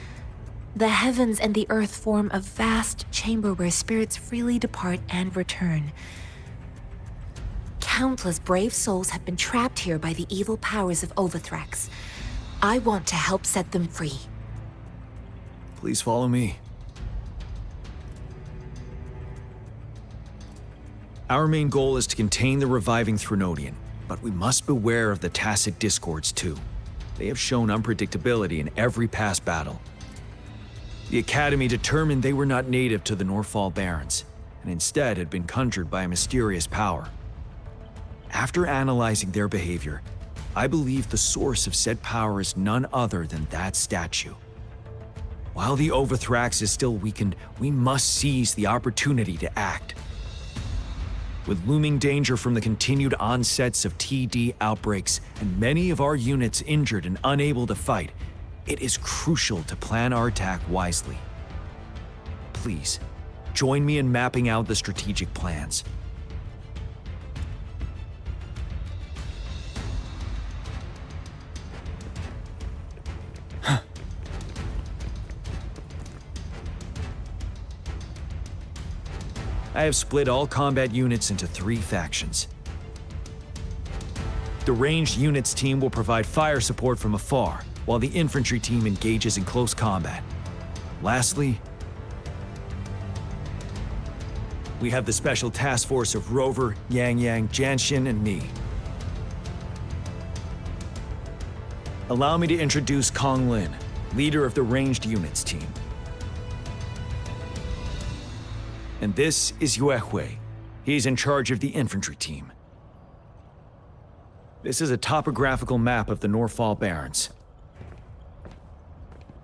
The heavens and the earth form a vast chamber where spirits freely depart and return. Countless brave souls have been trapped here by the evil powers of Wuthering. I want to help set them free. Please follow me. Our main goal is to contain the reviving Threnodian, but we must beware of the tacit discords too. They have shown unpredictability in every past battle. The Academy determined they were not native to the Norfall Barrens, and instead had been conjured by a mysterious power. After analyzing their behavior, I believe the source of said power is none other than that statue. While the Overthrax is still weakened, we must seize the opportunity to act. With looming danger from the continued onsets of TD outbreaks and many of our units injured and unable to fight, it is crucial to plan our attack wisely. Please, join me in mapping out the strategic plans. I have split all combat units into 3 factions. The ranged units team will provide fire support from afar, while the infantry team engages in close combat. Lastly, we have the special task force of Rover, Yang Yang, Jianxin, and me. Allow me to introduce Kong Lin, leader of the ranged units team. And this is Yue Hui. He's in charge of the infantry team. This is a topographical map of the Norfall Barrens.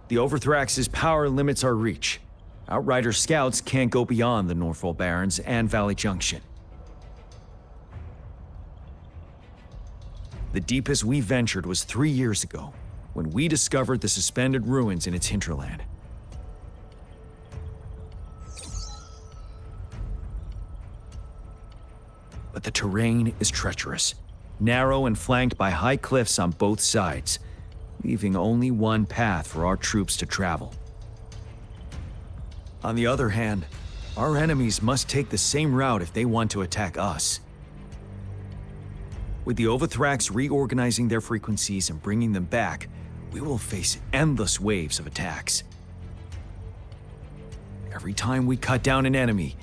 The Overthrax's power limits our reach. Outrider scouts can't go beyond the Norfall Barrens and Valley Junction. The deepest we ventured was 3 years ago, when we discovered the suspended ruins in its hinterland. But the terrain is treacherous, narrow and flanked by high cliffs on both sides, leaving only one path for our troops to travel. On the other hand, our enemies must take the same route if they want to attack us. With the Overthrax reorganizing their frequencies and bringing them back, we will face endless waves of attacks. Every time we cut down an enemy,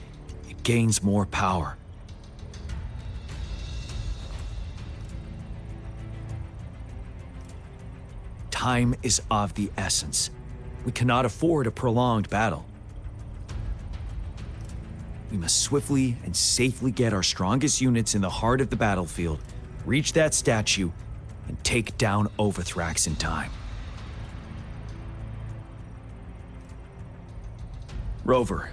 it gains more power. Time is of the essence. We cannot afford a prolonged battle. We must swiftly and safely get our strongest units in the heart of the battlefield, reach that statue, and take down Overthrax in time. Rover,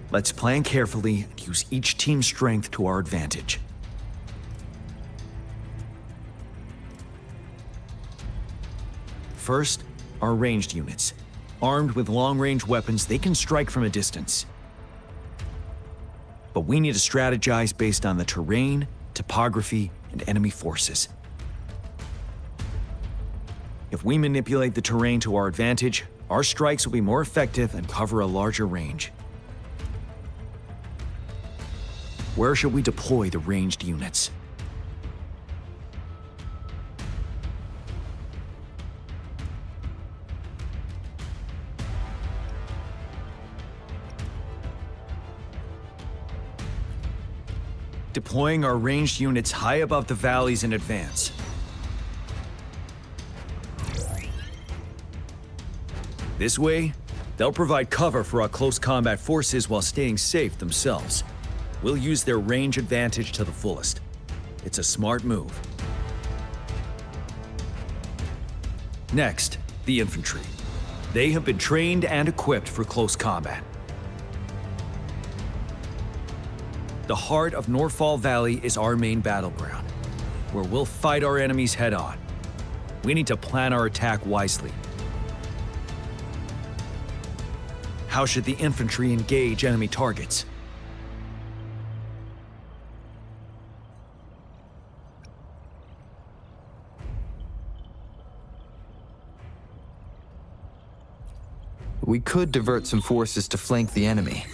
let's plan carefully and use each team's strength to our advantage. First, our ranged units. Armed with long-range weapons, they can strike from a distance. But we need to strategize based on the terrain, topography, and enemy forces. If we manipulate the terrain to our advantage, our strikes will be more effective and cover a larger range. Where should we deploy the ranged units? Deploying our ranged units high above the valleys in advance. This way, they'll provide cover for our close combat forces while staying safe themselves. We'll use their range advantage to the fullest. It's a smart move. Next, the infantry. They have been trained and equipped for close combat. The heart of Norfall Valley is our main battleground, where we'll fight our enemies head-on. We need to plan our attack wisely. How should the infantry engage enemy targets? We could divert some forces to flank the enemy,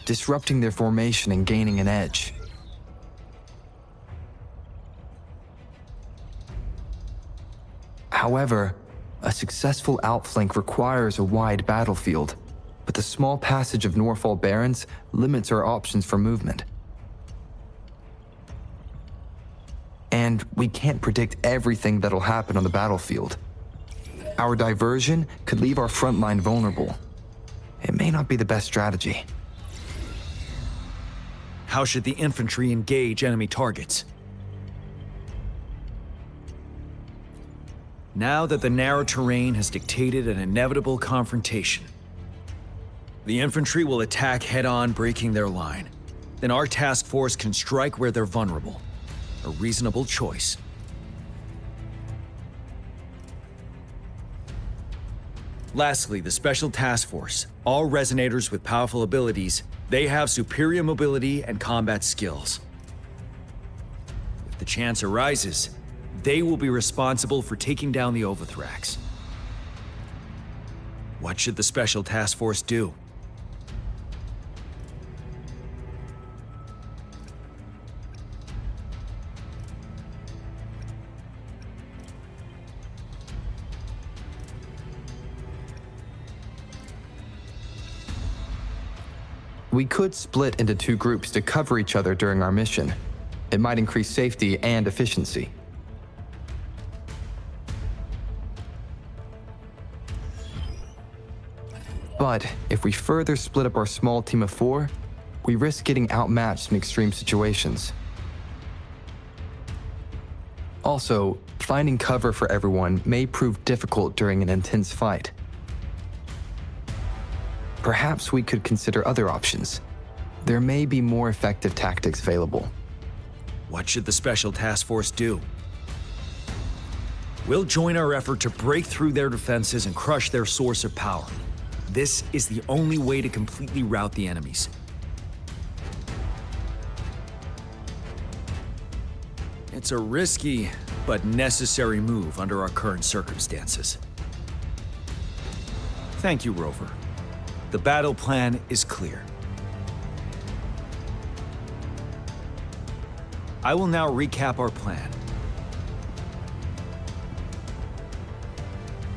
disrupting their formation and gaining an edge. However, a successful outflank requires a wide battlefield, but the small passage of Norfall Barrens limits our options for movement. And we can't predict everything that'll happen on the battlefield. Our diversion could leave our front line vulnerable. It may not be the best strategy. How should the infantry engage enemy targets? Now that the narrow terrain has dictated an inevitable confrontation, the infantry will attack head-on, breaking their line. Then our task force can strike where they're vulnerable. A reasonable choice. Lastly, the Special Task Force. All resonators with powerful abilities, they have superior mobility and combat skills. If the chance arises, they will be responsible for taking down the Overthrax. What should the Special Task Force do? We could split into two groups to cover each other during our mission. It might increase safety and efficiency. But if we further split up our small team of 4, we risk getting outmatched in extreme situations. Also, finding cover for everyone may prove difficult during an intense fight. Perhaps we could consider other options. There may be more effective tactics available. What should the Special Task Force do? We'll join our effort to break through their defenses and crush their source of power. This is the only way to completely rout the enemies. It's a risky but necessary move under our current circumstances. Thank you, Rover. The battle plan is clear. I will now recap our plan.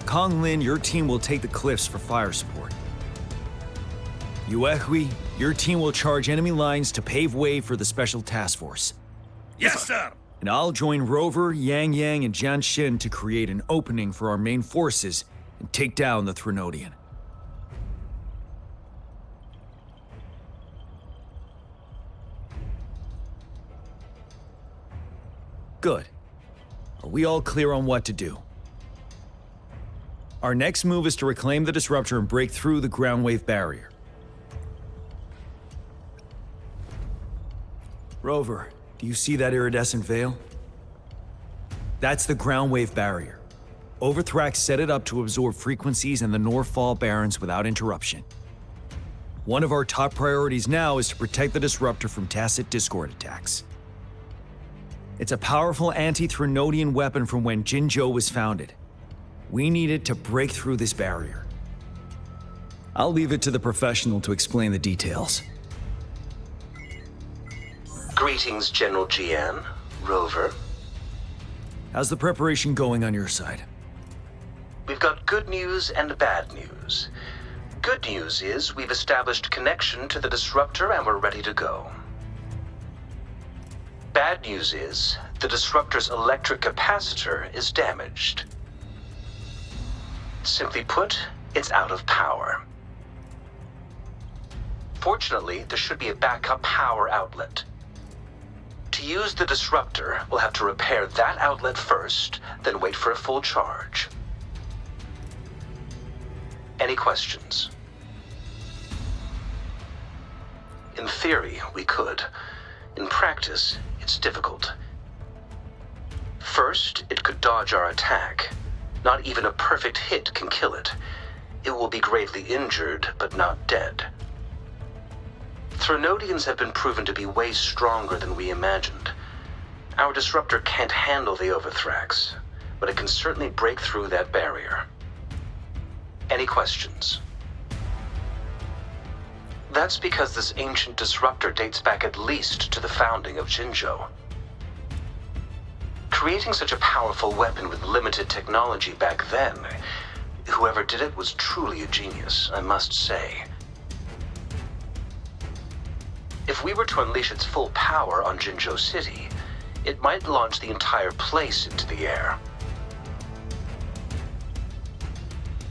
Kong Lin, your team will take the cliffs for fire support. Yuehui, your team will charge enemy lines to pave way for the Special Task Force. Yes, sir! And I'll join Rover, Yang Yang, and Jian Xin to create an opening for our main forces and take down the Threnodian. Good. Are we all clear on what to do? Our next move is to reclaim the Disruptor and break through the ground wave barrier. Rover, do you see that iridescent veil? That's the ground wave barrier. Overthrax set it up to absorb frequencies in the Norfall Barrens without interruption. One of our top priorities now is to protect the Disruptor from tacit Discord attacks. It's a powerful anti-Threnodian weapon from when Jinzhou was founded. We need it to break through this barrier. I'll leave it to the professional to explain the details. Greetings, General Jian. Rover. How's the preparation going on your side? We've got good news and bad news. Good news is we've established connection to the disruptor and we're ready to go. Bad news is the disruptor's electric capacitor is damaged. Simply put, it's out of power. Fortunately, there should be a backup power outlet. To use the disruptor, we'll have to repair that outlet first, then wait for a full charge. Any questions? In theory, we could. In practice, it's difficult. First, it could dodge our attack. Not even a perfect hit can kill it. It will be gravely injured, but not dead. Threnodians have been proven to be way stronger than we imagined. Our disruptor can't handle the Overthrax, but it can certainly break through that barrier. Any questions? That's because this ancient disruptor dates back at least to the founding of Jinzhou. Creating such a powerful weapon with limited technology back then, whoever did it was truly a genius, I must say. If we were to unleash its full power on Jinzhou City, it might launch the entire place into the air.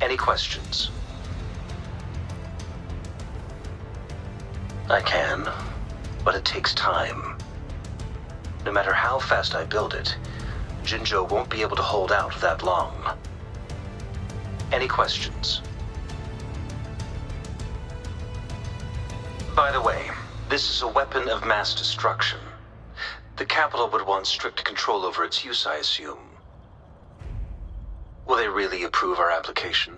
Any questions? I can, but it takes time. No matter how fast I build it, Jinzhou won't be able to hold out that long. Any questions? By the way, this is a weapon of mass destruction. The capital would want strict control over its use, I assume. Will they really approve our application?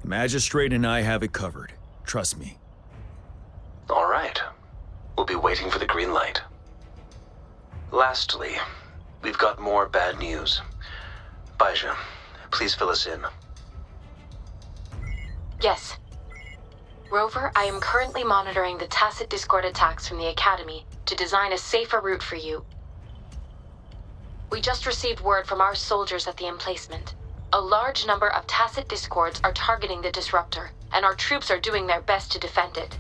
The Magistrate and I have it covered. Trust me. All right. We'll be waiting for the green light. Lastly, we've got more bad news. Baizha, please fill us in. Yes. Rover, I am currently monitoring the tacit discord attacks from the Academy to design a safer route for you. We just received word from our soldiers at the emplacement. A large number of tacit discords are targeting the disruptor, and our troops are doing their best to defend it.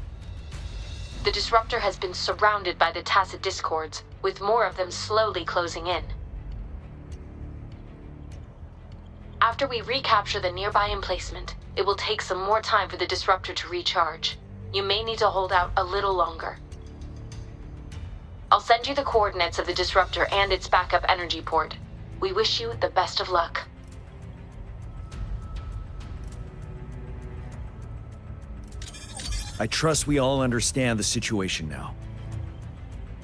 The disruptor has been surrounded by the tacit discords, with more of them slowly closing in. After we recapture the nearby emplacement, it will take some more time for the disruptor to recharge. You may need to hold out a little longer. I'll send you the coordinates of the disruptor and its backup energy port. We wish you the best of luck. I trust we all understand the situation now.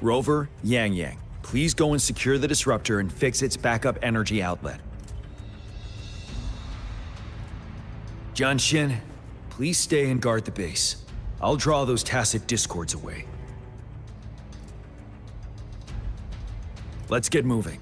Rover, Yang, please go and secure the disruptor and fix its backup energy outlet. Jianxin, please stay and guard the base. I'll draw those tacit discords away. Let's get moving.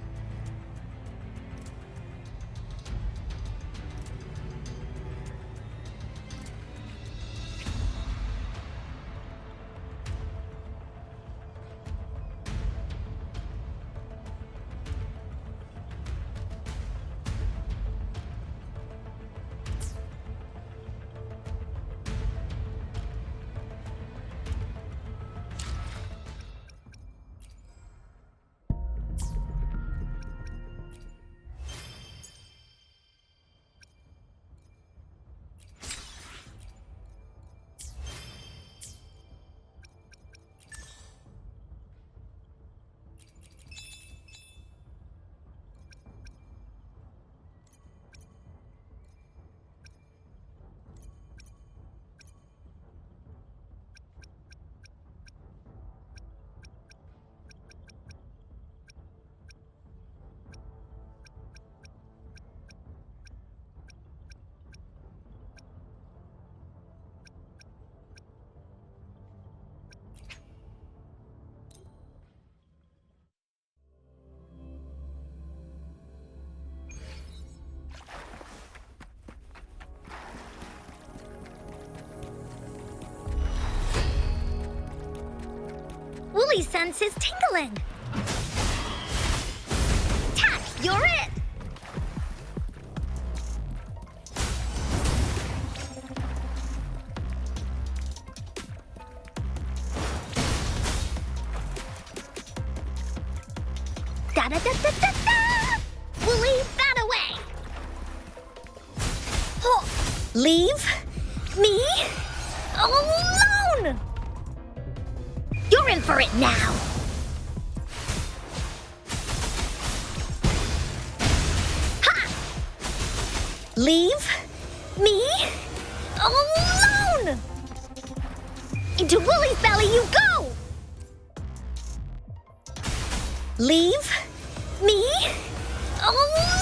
Wooly's sense is tingling. Tack, you're it! Da-da-da-da-da-da! Wooly, bat away! Oh, leave me alone! You're in for it now! Ha! Leave me alone! Into Wooly's belly you go! Leave me alone!